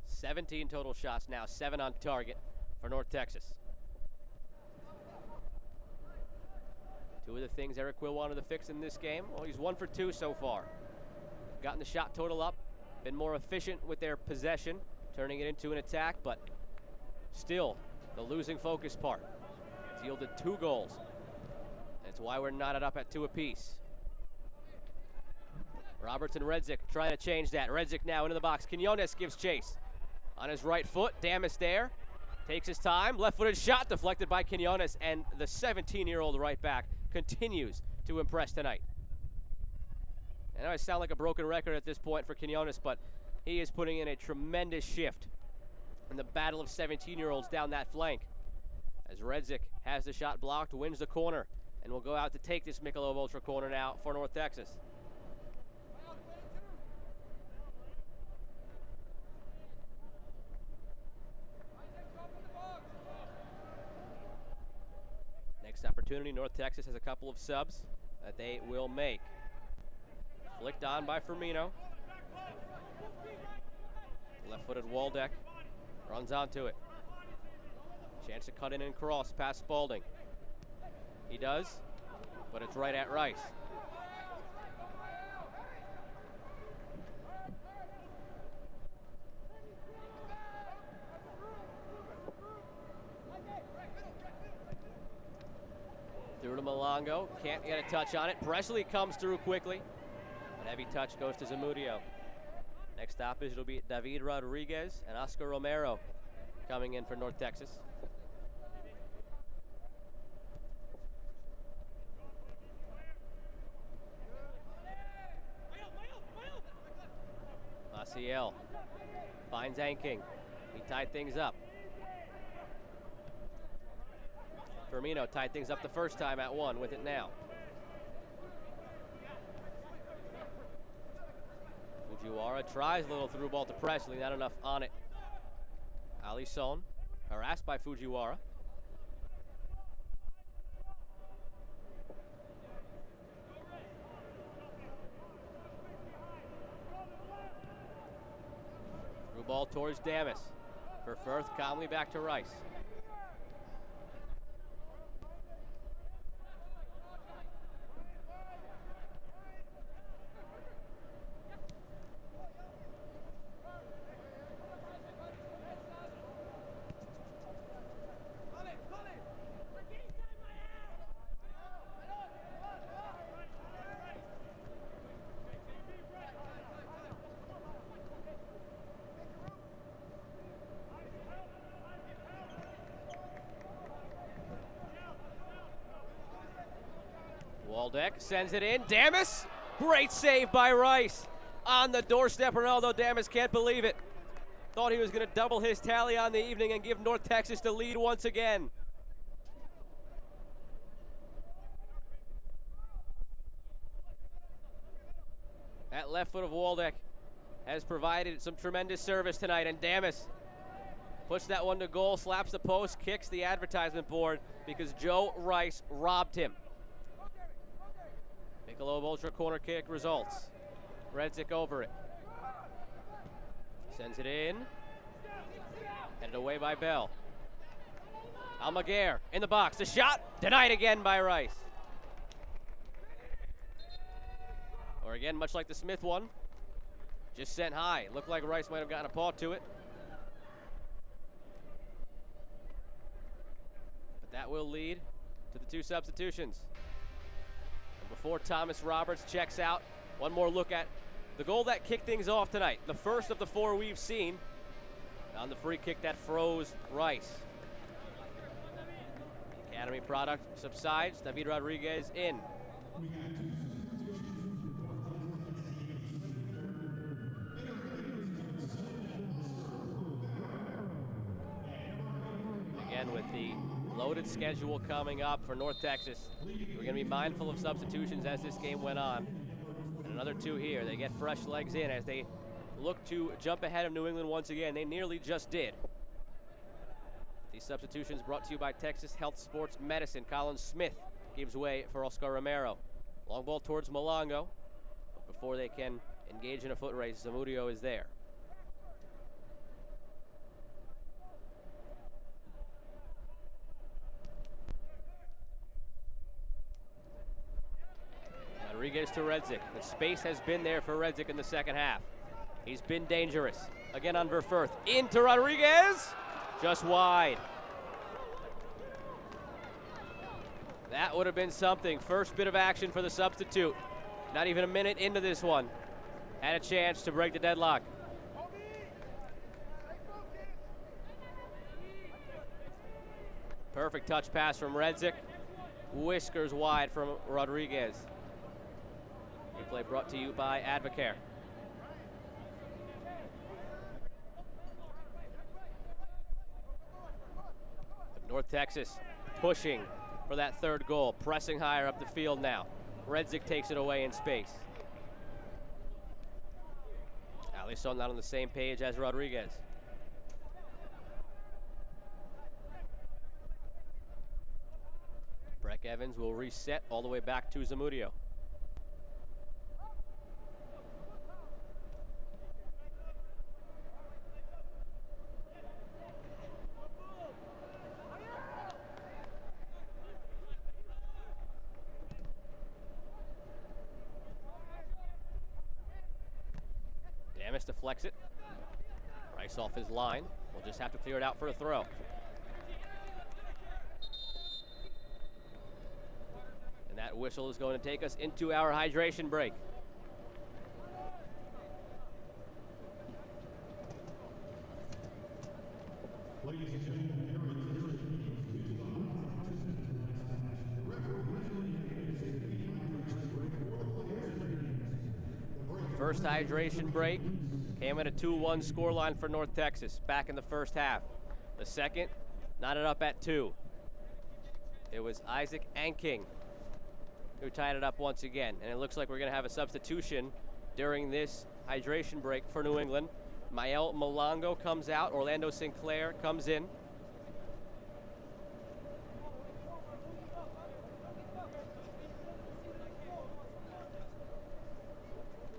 "17 total shots now, 7 on target for North Texas. Two of the things Eric Quill wanted to fix in this game, well, he's 1 for 2 so far. Gotten the shot total up, been more efficient with their possession, turning it into an attack, but still the losing focus part. It's yielded 2 goals. That's why we're knotted up at 2 apiece. Roberts and Redzik trying to change that. Redzik now into the box. Quinones gives chase. On his right foot, Damas there. Takes his time. Left-footed shot deflected by Quinones, and the 17-year-old right back continues to impress tonight. I know I sound like a broken record at this point for Quinones, but he is putting in a tremendous shift in the battle of 17-year-olds down that flank. As Redzik has the shot blocked, wins the corner, and will go out to take this Michelob Ultra corner now for North Texas. Next opportunity, North Texas has a couple of subs that they will make. Flicked on by Firmino. Left-footed Waldeck runs onto it. Chance to cut in and cross past Spalding. He does, but it's right at Rice. Through to Malongo, can't get a touch on it. Presley comes through quickly. But heavy touch goes to Zamudio. Next stoppage, it'll be David Rodriguez and Oscar Romero coming in for North Texas. Maciel finds Anking. He tied things up. Firmino tied things up the first time at 1 with it now. Fujiwara tries a little through ball to Presley, not enough on it. Alisson harassed by Fujiwara. Through ball towards Damas. For Firth, calmly back to Rice. Waldeck sends it in. Damas, great save by Rice. On the doorstep, Ronaldo Damas can't believe it. Thought he was going to double his tally on the evening and give North Texas the lead once again. That left foot of Waldeck has provided some tremendous service tonight, and Damas puts that one to goal, slaps the post, kicks the advertisement board because Joe Rice robbed him. Michelob Ultra corner kick results. Redzik over it. Sends it in. Headed away by Bell. Almaguer in the box. The shot denied again by Rice. Or again, much like the Smith one, just sent high. Looked like Rice might have gotten a paw to it. But that will lead to the 2 substitutions. Before Thomas Roberts checks out, one more look at the goal that kicked things off tonight. The first of the 4 we've seen on the free kick that froze Rice. The Academy product subsides. David Rodriguez in. Again, with the loaded schedule coming up for North Texas, we're going to be mindful of substitutions as this game went on. And another 2 here. They get fresh legs in as they look to jump ahead of New England once again. They nearly just did. These substitutions brought to you by Texas Health Sports Medicine. Colin Smith gives way for Oscar Romero. Long ball towards Malongo. But before they can engage in a foot race, Zamudio is there. Rodriguez to Redzik. The space has been there for Redzik in the second half. He's been dangerous. Again on Verfurth. Into Rodriguez. Just wide. That would have been something. First bit of action for the substitute. Not even a minute into this one. Had a chance to break the deadlock. Perfect touch pass from Redzik. Whiskers wide from Rodriguez. Replay brought to you by Advocare. North Texas pushing for that third goal, pressing higher up the field now. Redzik takes it away in space. Alisson not on the same page as Rodriguez. Breck Evans will reset all the way back to Zamudio. Damas deflects it. Rice off his line. We'll just have to clear it out for a throw. And that whistle is going to take us into our hydration break. First hydration break came at a 2-1 scoreline for North Texas back in the first half. The second knotted up at 2. It was Isaac Anking who tied it up once again. And it looks like we're going to have a substitution during this hydration break for New England. Mael Malongo comes out. Orlando Sinclair comes in.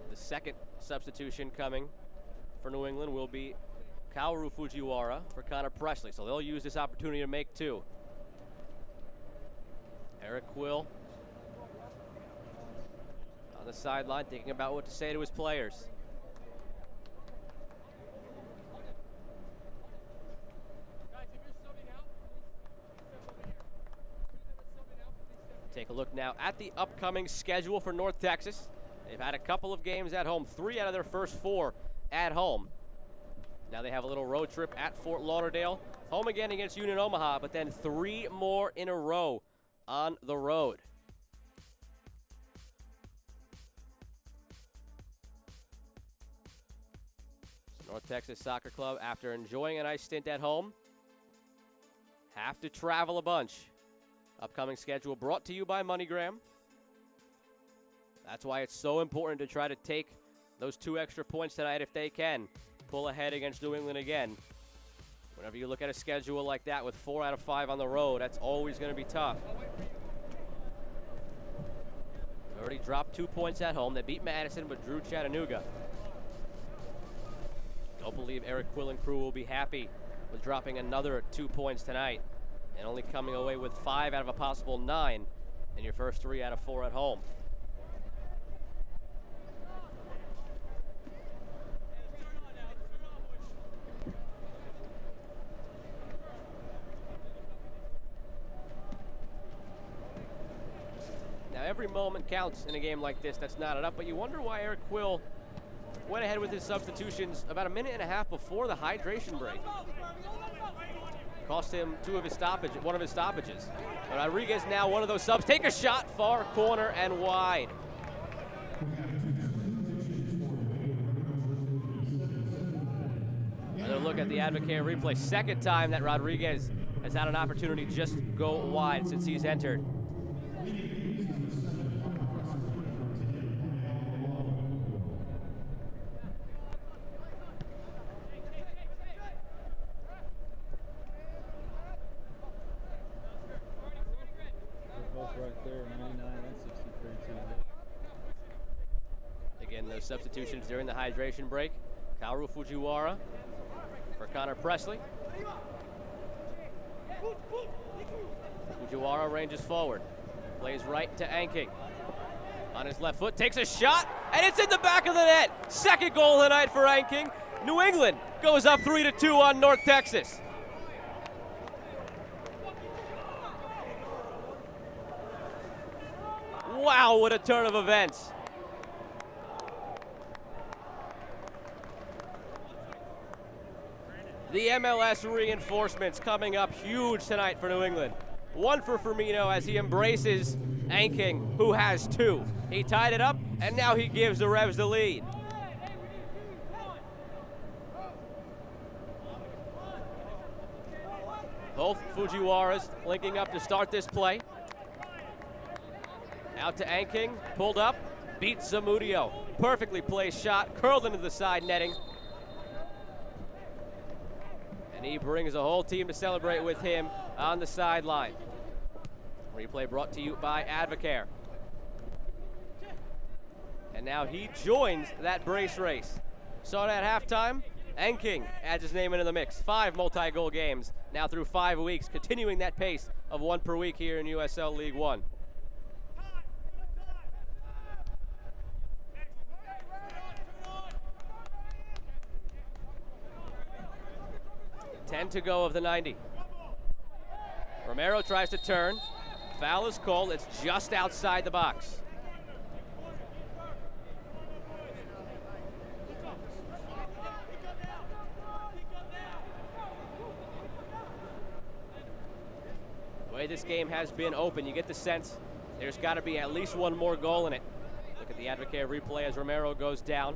The second substitution coming for New England will be Kaoru Fujiwara for Connor Presley. So they'll use this opportunity to make 2. Eric Quill on the sideline thinking about what to say to his players. Take a look now at the upcoming schedule for North Texas. They've had a couple of games at home, 3 out of their first 4 at home. Now they have a little road trip at Fort Lauderdale, home again against Union Omaha, but then 3 more in a row on the road. So North Texas Soccer Club, after enjoying a nice stint at home, have to travel a bunch. Upcoming schedule brought to you by MoneyGram. That's why it's so important to try to take those 2 extra points tonight if they can. Pull ahead against New England again. Whenever you look at a schedule like that with 4 out of 5 on the road, that's always going to be tough. They've already dropped 2 points at home. They beat Madison but drew Chattanooga. Don't believe Eric Quill and crew will be happy with dropping another 2 points tonight and only coming away with 5 out of a possible 9 in your first 3 out of 4 at home. Every moment counts in a game like this that's knotted up, but you wonder why Eric Quill went ahead with his substitutions about a minute and a half before the hydration break. Cost him one of his stoppages. But Rodriguez now one of those subs. Take a shot, far corner and wide. Another look at the Advocare replay. Second time that Rodriguez has had an opportunity to just go wide since he's entered. those substitutions during the hydration break. Kaoru Fujiwara for Connor Presley. Fujiwara ranges forward. Plays right to Anking. On his left foot, takes a shot, and it's in the back of the net. Second goal tonight for Anking. New England goes up 3-2 on North Texas. Wow, what a turn of events. The MLS reinforcements coming up huge tonight for New England. One for Firmino as he embraces Anking, who has two. He tied it up, and now he gives the Revs the lead. Both Fujiwaras linking up to start this play. Out to Anking, pulled up, beats Zamudio. Perfectly placed shot, curled into the side netting. And he brings the whole team to celebrate with him on the sideline. Replay brought to you by Advocare. And now he joins that brace race. Saw it at halftime. Anking adds his name into the mix. 5 multi-goal games now through 5 weeks, continuing that pace of 1 per week here in USL League One. To go of the 90. Romero tries to turn. Foul is called. It's just outside the box. The way this game has been open, you get the sense there's got to be at least one more goal in it. Look at the Advocate replay as Romero goes down.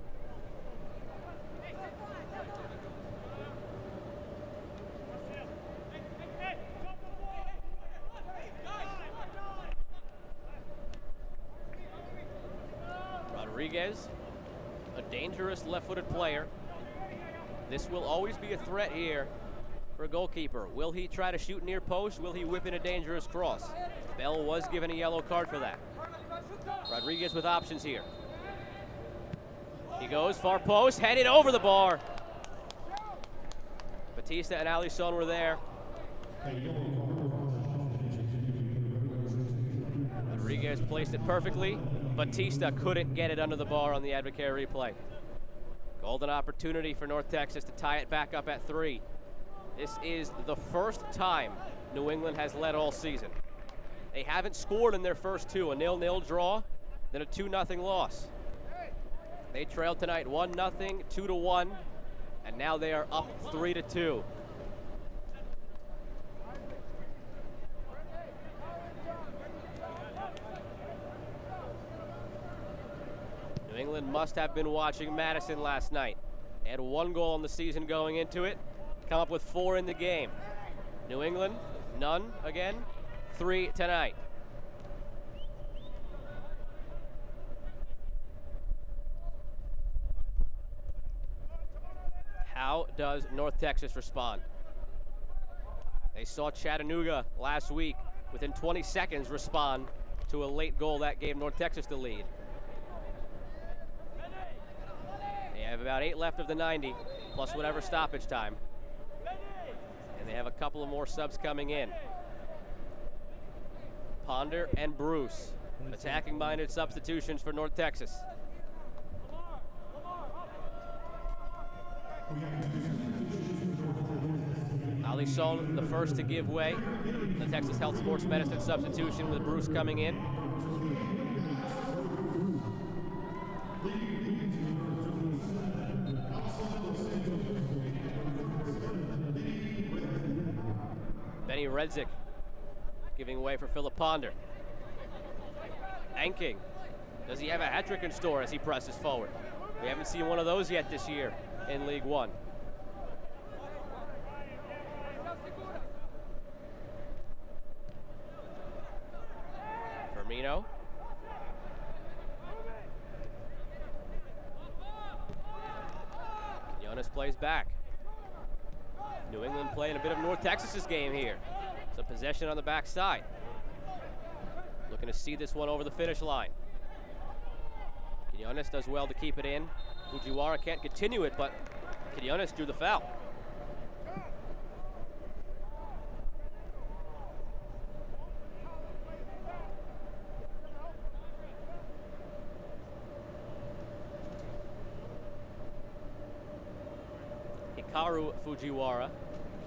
Rodriguez, a dangerous left-footed player. This will always be a threat here for a goalkeeper. Will he try to shoot near post? Will he whip in a dangerous cross? Bell was given a yellow card for that. Rodriguez with options here. He goes far post, headed over the bar. Batista and Alisson were there. Rodriguez placed it perfectly. Batista couldn't get it under the bar on the Advocare replay. Golden opportunity for North Texas to tie it back up at 3. This is the first time New England has led all season. They haven't scored in their first 2, a 0-0 draw, then a 2-0 loss. They trailed tonight 1-0, 2-1, and now they are up 3-2. New England must have been watching Madison last night. They had 1 goal on the season going into it, come up with 4 in the game. New England, none again, 3 tonight. How does North Texas respond? They saw Chattanooga last week within 20 seconds respond to a late goal that gave North Texas the lead. They have about 8 left of the 90, plus whatever stoppage time. And they have a couple of more subs coming in. Ponder and Bruce, attacking-minded substitutions for North Texas. Alisson, the first to give way. The Texas Health Sports Medicine substitution with Bruce coming in. Benny Redzik giving way for Philip Ponder. Anking, does he have a hat trick in store as he presses forward? We haven't seen one of those yet this year in League One. Firmino. Jonas plays back. New England playing a bit of North Texas's game here. Some possession on the backside. Looking to see this one over the finish line. Quinones does well to keep it in. Fujiwara can't continue it, but Quinones drew the foul. Hikaru Fujiwara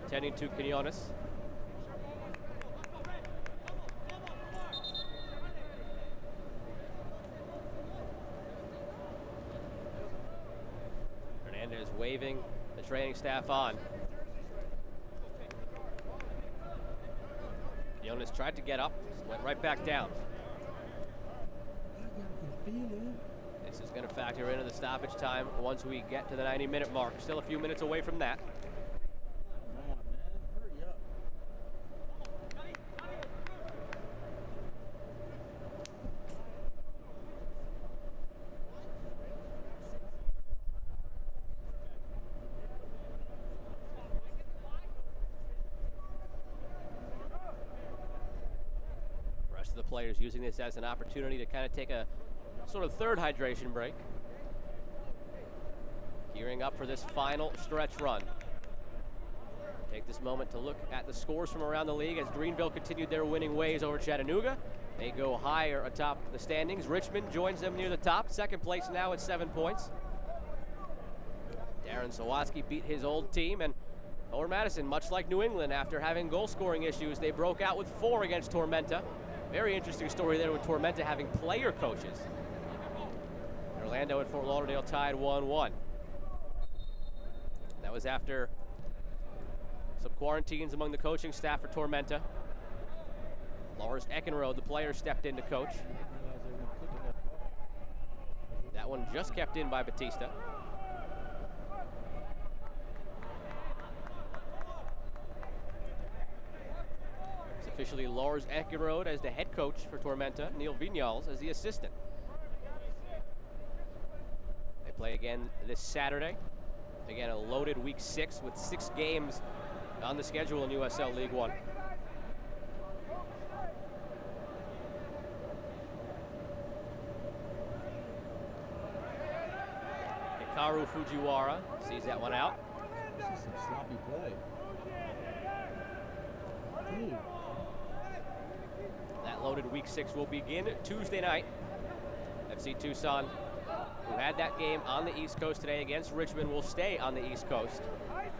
tending to Quinones. Hernandez waving the training staff on. Quinones tried to get up, went right back down. This is going to factor into the stoppage time once we get to the 90-minute mark. Still a few minutes away from that. Come on, man. Hurry up. The rest of the players using this as an opportunity to kind of take a sort of third hydration break. Gearing up for this final stretch run. Take this moment to look at the scores from around the league as Greenville continued their winning ways over Chattanooga. They go higher atop the standings. Richmond joins them near the top. Second place now at 7 points. Darren Sawatsky beat his old team, and Forward Madison, much like New England, after having goal scoring issues, they broke out with 4 against Tormenta. Very interesting story there with Tormenta having player coaches. Orlando and Fort Lauderdale tied 1-1. That was after some quarantines among the coaching staff for Tormenta. Lars Eckenrode, the player, stepped in to coach. That one just kept in by Batista. It's officially Lars Eckenrode as the head coach for Tormenta, Neil Vignals as the assistant. Play again this Saturday. Again, a loaded week 6 with 6 games on the schedule in USL League One. Hikaru Fujiwara sees that one out. This is some sloppy play. Dude. That loaded week 6 will begin Tuesday night. FC Tucson, who had that game on the East Coast today against Richmond, will stay on the East Coast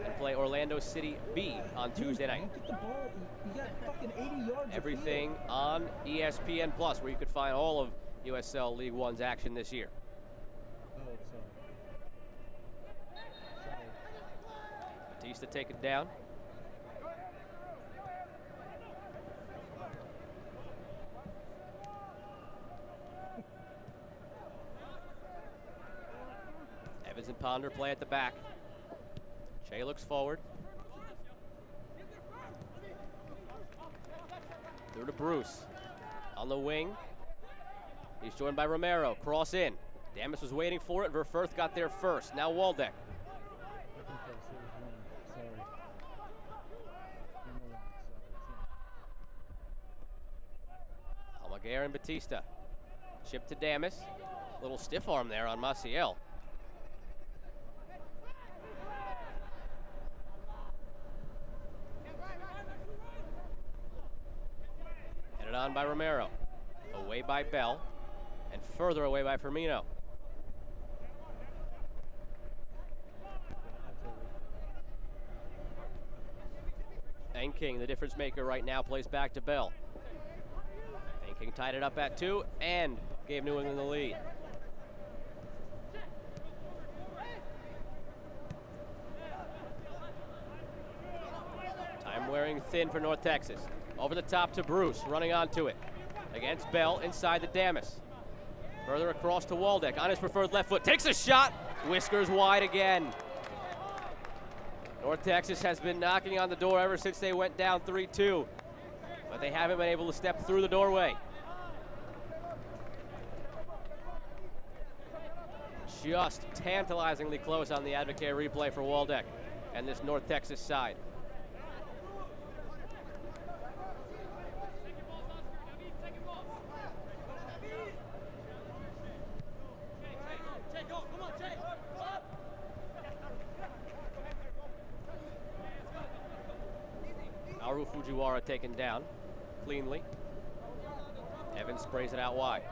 and play Orlando City B on Tuesday night. Look at the ball. You got fucking 80 yards. Everything on ESPN Plus, where you could find all of USL League One's action this year. Oh, sorry. Batista take it down. Evans and Ponder play at the back. Shea looks forward. Through to Bruce. On the wing. He's joined by Romero. Cross in. Damas was waiting for it. Verfurth got there first. Now Waldeck. Almaguer and Batista. Chip to Damas. Little stiff arm there on Maciel. Headed on by Romero. Away by Bell. And further away by Firmino. And King, the difference maker right now, plays back to Bell. And King tied it up at 2 and gave New England the lead. Time wearing thin for North Texas. Over the top to Bruce, running onto it. Against Bell, inside the Damas. Further across to Waldeck, on his preferred left foot. Takes a shot, whiskers wide again. North Texas has been knocking on the door ever since they went down 3-2. But they haven't been able to step through the doorway. Just tantalizingly close on the Advocate replay for Waldeck and this North Texas side. Toru Fujiwara taken down cleanly. Evans sprays it out wide.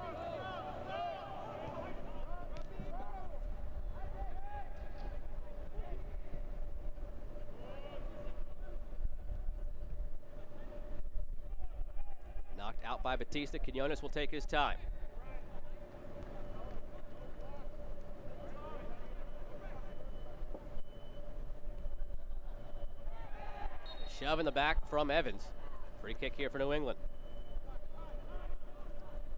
Knocked out by Batista. Quinones will take his time. Shove in the back from Evans. Free kick here for New England.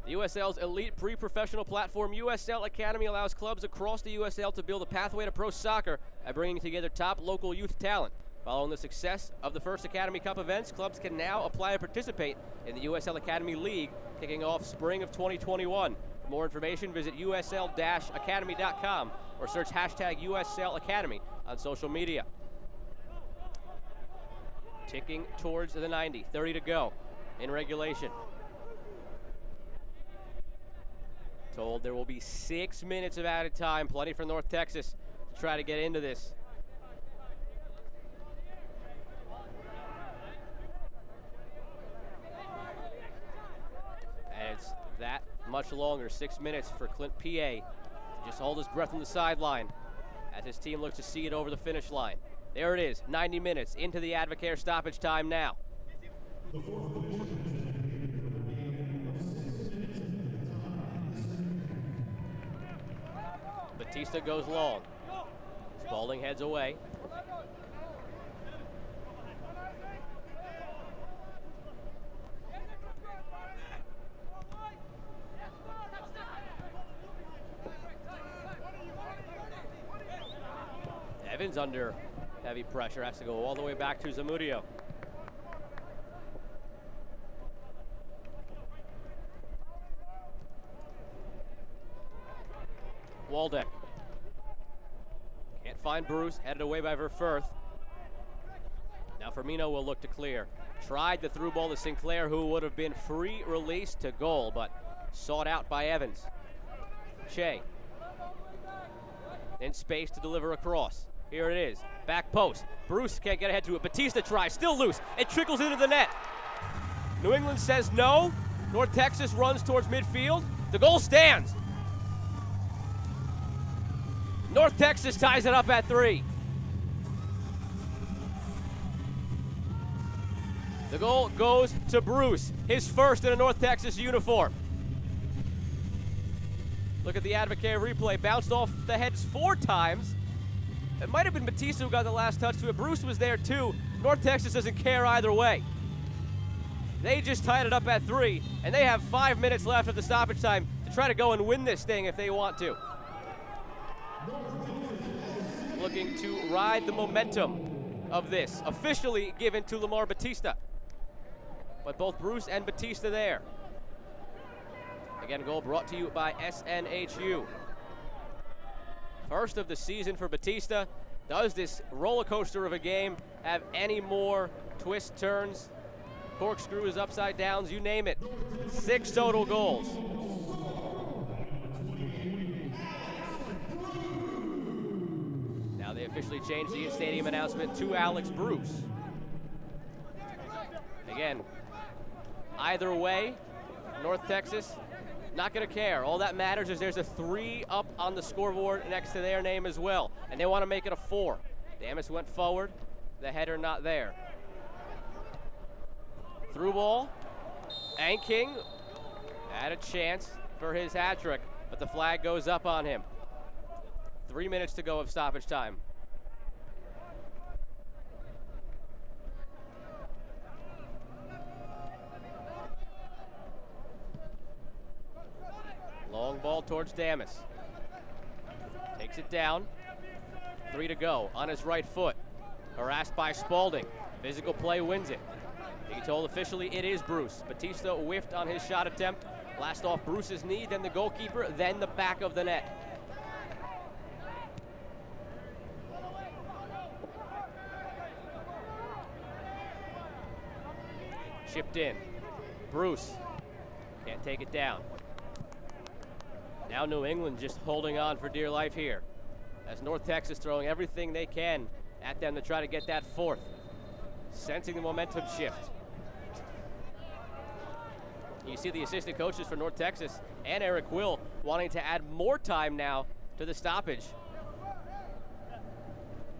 The USL's elite pre-professional platform, USL Academy, allows clubs across the USL to build a pathway to pro soccer by bringing together top local youth talent. Following the success of the first Academy Cup events, clubs can now apply and participate in the USL Academy League, kicking off spring of 2021. For more information, visit usl-academy.com or search hashtag USL Academy on social media. Ticking towards the 90, 30 to go in regulation. Told there will be 6 minutes of added time, plenty for North Texas to try to get into this. And it's that much longer, 6 minutes for Clint PA to just hold his breath on the sideline as his team looks to see it over the finish line. There it is, 90 minutes into the Advocare stoppage time now. Batista goes long. Spalding heads away. Evans under heavy pressure, has to go all the way back to Zamudio. Waldeck. Can't find Bruce, headed away by Verfurth. Now Firmino will look to clear. Tried the through ball to Sinclair, who would have been free release to goal, but sought out by Evans. Che. In space to deliver across. Here it is, back post. Bruce can't get ahead to it. Batista tries, still loose. It trickles into the net. New England says no. North Texas runs towards midfield. The goal stands. North Texas ties it up at 3. The goal goes to Bruce, his first in a North Texas uniform. Look at the Advocare replay, bounced off the heads 4 times. It might have been Batista who got the last touch to it. Bruce was there too. North Texas doesn't care either way. They just tied it up at 3, and they have 5 minutes left of the stoppage time to try to go and win this thing if they want to. Looking to ride the momentum of this, officially given to Lamar Batista. But both Bruce and Batista there. Again, a goal brought to you by SNHU. First of the season for Batista. Does this roller coaster of a game have any more twists, turns, corkscrews, upside downs, you name it? 6 total goals. Now they officially changed the stadium announcement to Alex Bruce. Again, either way, North Texas not going to care. All that matters is there's a 3 up on the scoreboard next to their name as well, and they want to make it a 4. Damas went forward, the header not there. Through ball, and King had a chance for his hat trick, but the flag goes up on him. 3 minutes to go of stoppage time. Long ball towards Damas. Takes it down. 3 to go on his right foot. Harassed by Spalding. Physical play wins it. Being told officially it is Bruce. Batista whiffed on his shot attempt. Blast off Bruce's knee, then the goalkeeper, then the back of the net. Chipped in. Bruce can't take it down. Now New England just holding on for dear life here, as North Texas throwing everything they can at them to try to get that 4th. sensing the momentum shift. You see the assistant coaches for North Texas and Eric Will wanting to add more time now to the stoppage.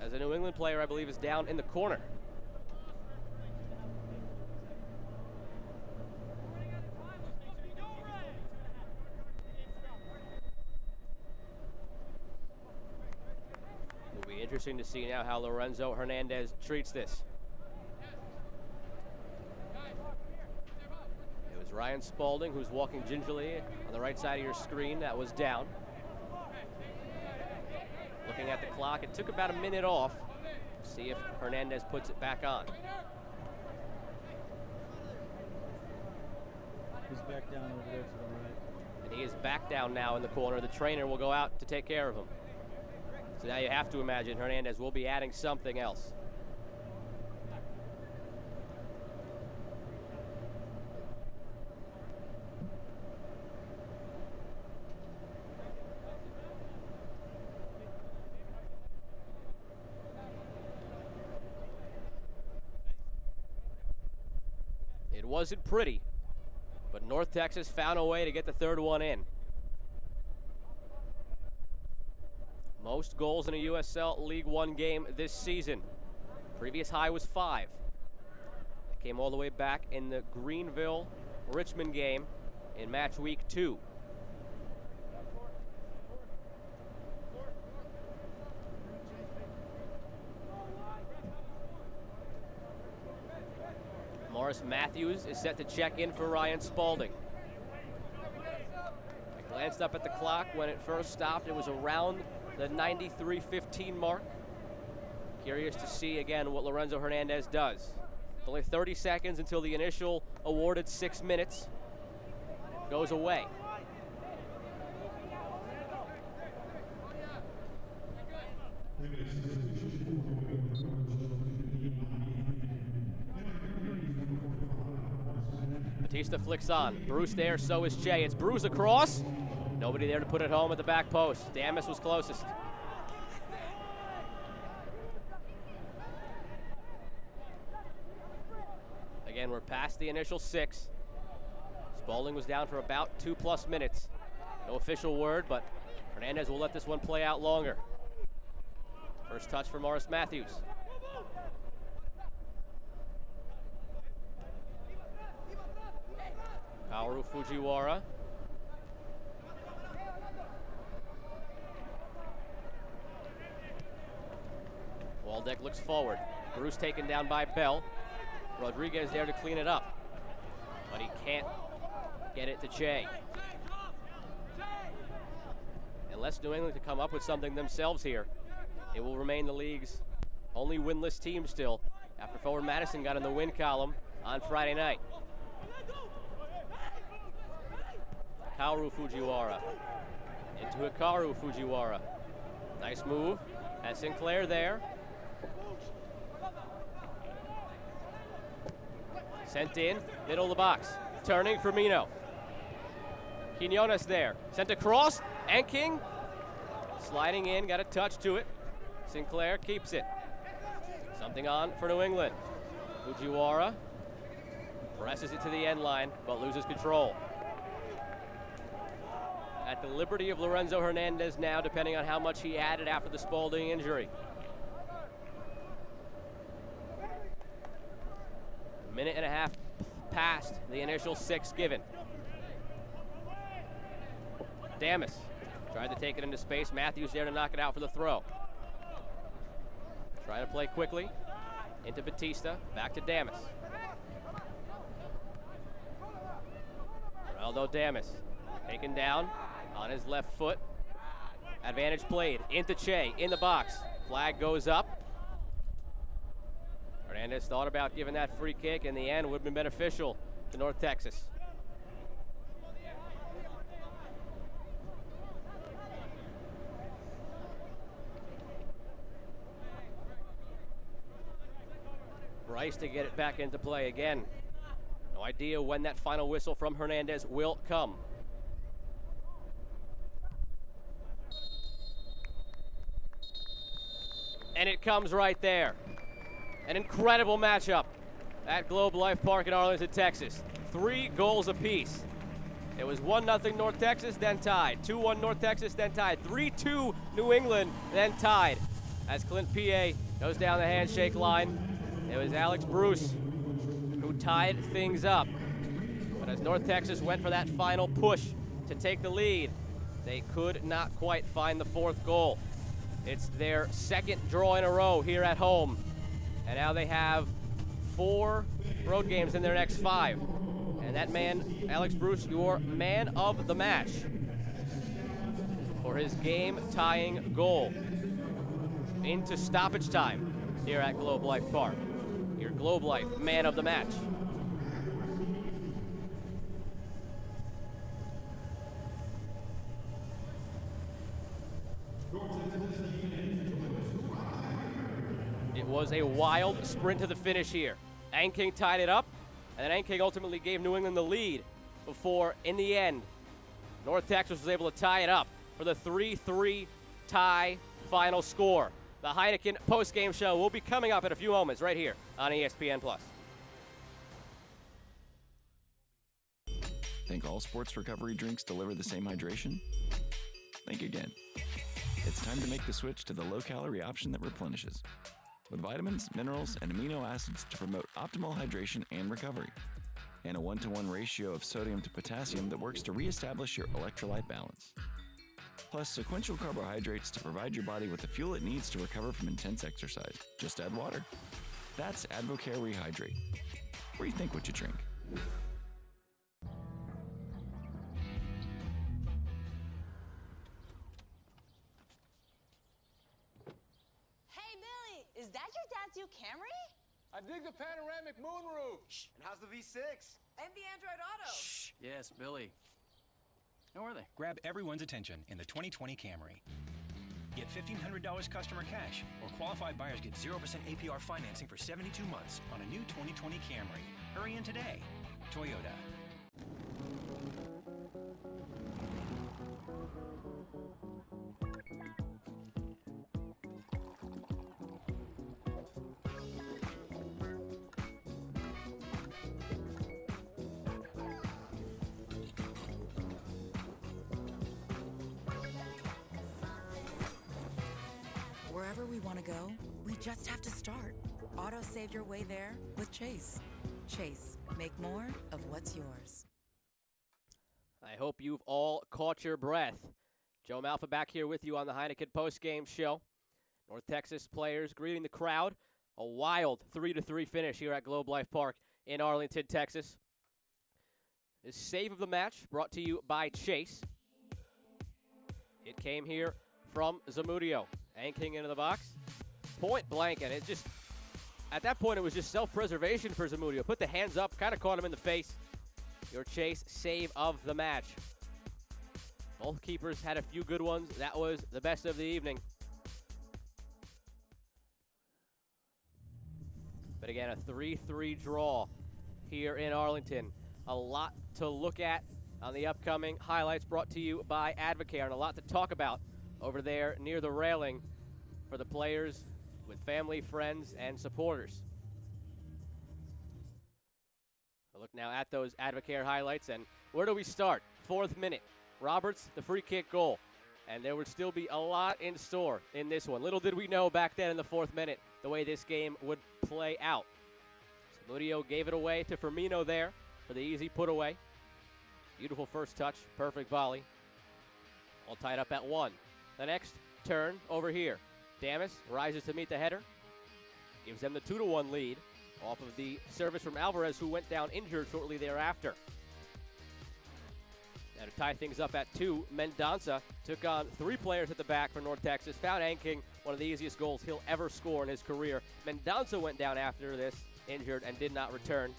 As a New England player, I believe, is down in the corner. It'll be interesting to see now how Lorenzo Hernandez treats this. It was Ryan Spalding who's walking gingerly on the right side of your screen. That was down. Looking at the clock, it took about a minute off. See if Hernandez puts it back on. He's back down over there to the right. And he is back down now in the corner. The trainer will go out to take care of him. So now you have to imagine Hernandez will be adding something else. It wasn't pretty, but North Texas found a way to get the third one in. Most goals in a USL League One game this season. Previous high was 5. It came all the way back in the Greenville-Richmond game in match week 2. Morris Matthews is set to check in for Ryan Spalding. I glanced up at the clock when it first stopped. It was around the 93:15 mark. Curious to see again what Lorenzo Hernandez does. Only 30 seconds until the initial awarded 6 minutes goes away. Batista flicks on. Bruce there, so is Che. It's Bruce across. Nobody there to put it home at the back post. Damas was closest. Again, we're past the initial 6. Spalding was down for about 2+ minutes. No official word, but Hernandez will let this one play out longer. First touch for Morris Matthews. Kaoru Fujiwara. Waldeck looks forward. Bruce taken down by Bell. Rodriguez there to clean it up, but he can't get it to Che. Unless New England can come up with something themselves here, it will remain the league's only winless team still after forward Madison got in the win column on Friday night. Kaoru Fujiwara into Hikaru Fujiwara. Nice move. Has Sinclair there. Sent in, middle of the box. Turning Firmino. Quinones there. Sent across, and King sliding in, got a touch to it. Sinclair keeps it. Something on for New England. Fujiwara presses it to the end line, but loses control. At the liberty of Lorenzo Hernandez now, depending on how much he added after the Spalding injury. A minute and a half past the initial 6 given. Damas tried to take it into space. Matthews there to knock it out for the throw. Trying to play quickly into Batista. Back to Damas. Ronaldo Damas taken down on his left foot. Advantage played into Che in the box. Flag goes up. Hernandez thought about giving that free kick. In the end, would have been beneficial to North Texas. Bryce to get it back into play again. No idea when that final whistle from Hernandez will come. And it comes right there. An incredible matchup. at Globe Life Park in Arlington, Texas. 3 goals apiece. It was 1-0 North Texas, then tied. 2-1 North Texas, then tied. 3-2 New England, then tied. As Clint P.A. goes down the handshake line, it was Alex Bruce who tied things up. But as North Texas went for that final push to take the lead, they could not quite find the 4th goal. It's their 2nd draw in a row here at home. And now they have 4 road games in their next 5. And that man, Alex Bruce, your man of the match for his game-tying goal into stoppage time here at Globe Life Park. Your Globe Life man of the match. It was a wild sprint to the finish here. Anking tied it up, and then Anking ultimately gave New England the lead before, in the end, North Texas was able to tie it up for the 3-3 tie final score. The Heineken post-game show will be coming up in a few moments right here on ESPN+. Think all sports recovery drinks deliver the same hydration? Think again. It's time to make the switch to the low-calorie option that replenishes, with vitamins, minerals, and amino acids to promote optimal hydration and recovery, and a 1-to-1 ratio of sodium to potassium that works to reestablish your electrolyte balance. Plus sequential carbohydrates to provide your body with the fuel it needs to recover from intense exercise. Just add water. That's Advocare Rehydrate. Rethink what you drink. Hey, Billy, is that your dad's new Camry? I dig the panoramic moonroof. And how's the V6? And the Android Auto. Shh. Yes, Billy. How are they? Grab everyone's attention in the 2020 Camry. Get $1,500 customer cash, or qualified buyers get 0% APR financing for 72 months on a new 2020 Camry. Hurry in today. Toyota. Wherever we want to go, we just have to start. Auto save your way there with Chase. Chase, make more of what's yours. I hope you've all caught your breath. Joe Malfa back here with you on the Heineken postgame show. North Texas players greeting the crowd. A wild 3-3 finish here at Globe Life Park in Arlington, Texas. This save of the match brought to you by Chase. It came here from Zamudio. Anking into the box. Point blank, and it just, at that point, it was just self-preservation for Zamudio. Put the hands up, kind of caught him in the face. Your Chase save of the match. Both keepers had a few good ones. That was the best of the evening. But again, a 3-3 draw here in Arlington. A lot to look at on the upcoming highlights brought to you by Advocare, and a lot to talk about over there near the railing for the players with family, friends, and supporters. A look now at those Advocare highlights, and where do we start? 4th minute. Roberts, the free kick goal. And there would still be a lot in store in this one. Little did we know back then in the 4th minute the way this game would play out. Zamudio gave it away to Firmino there for the easy put away. Beautiful first touch, perfect volley. All tied up at 1. The next turn over here. Damas rises to meet the header. Gives them the 2-1 lead off of the service from Alvarez, who went down injured shortly thereafter. Now to tie things up at 2, Mendonça took on 3 players at the back for North Texas. Found Anking, one of the easiest goals he'll ever score in his career. Mendonça went down after this, injured, and did not return.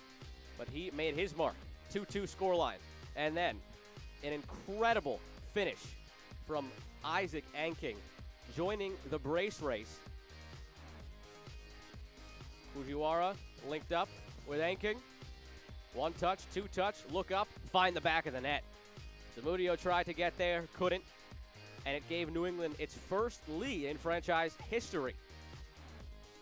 But he made his mark. 2-2 scoreline. And then an incredible finish from Isaac Anking, joining the brace race. Fujiwara linked up with Anking. 1 touch, 2 touch, look up, find the back of the net. Zamudio tried to get there, couldn't, and it gave New England its first lead in franchise history.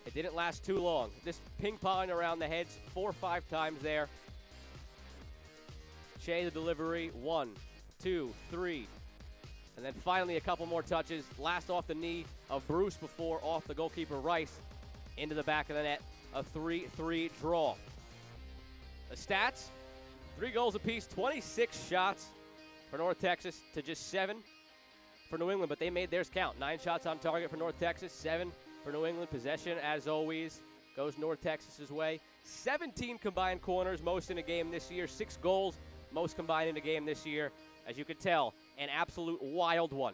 It didn't last too long. This ping-pong around the heads 4 or 5 times there. Shea, the delivery, 1, 2, 3. And then finally a couple more touches. Last off the knee of Bruce before off the goalkeeper Rice into the back of the net. A 3-3 draw. The stats, 3 goals apiece, 26 shots for North Texas to just 7 for New England, but they made theirs count. 9 shots on target for North Texas, 7 for New England. Possession, as always, goes North Texas's way. 17 combined corners, most in a game this year. 6 goals, most combined in a game this year. As you can tell, an absolute wild one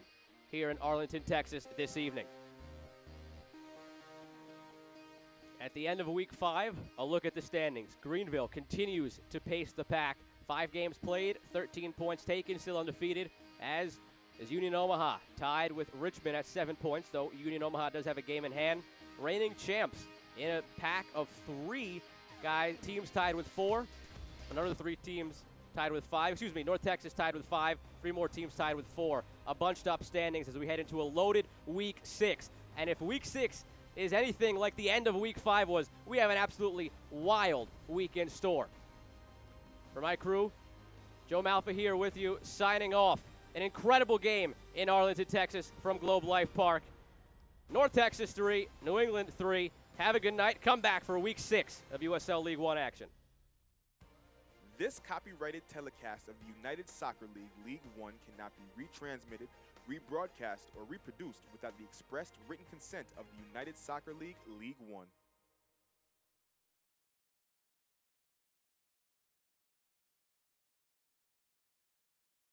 here in Arlington, Texas this evening. At the end of week 5, a look at the standings. Greenville continues to pace the pack. 5 games played, 13 points taken, still undefeated, as is Union Omaha, tied with Richmond at 7 points, though Union Omaha does have a game in hand. Reigning champs in a pack of 3 teams tied with 4. Another 3 teams tied with 5. Excuse me, North Texas tied with 5. 3 more teams tied with 4. A bunched up standings as we head into a loaded week 6. And if week 6 is anything like the end of week 5 was, we have an absolutely wild week in store. For my crew, Joe Malfa here with you, signing off. An incredible game in Arlington, Texas from Globe Life Park. North Texas 3, New England 3. Have a good night. Come back for week 6 of USL League One action. This copyrighted telecast of the United Soccer League League One cannot be retransmitted, rebroadcast, or reproduced without the expressed written consent of the United Soccer League League One.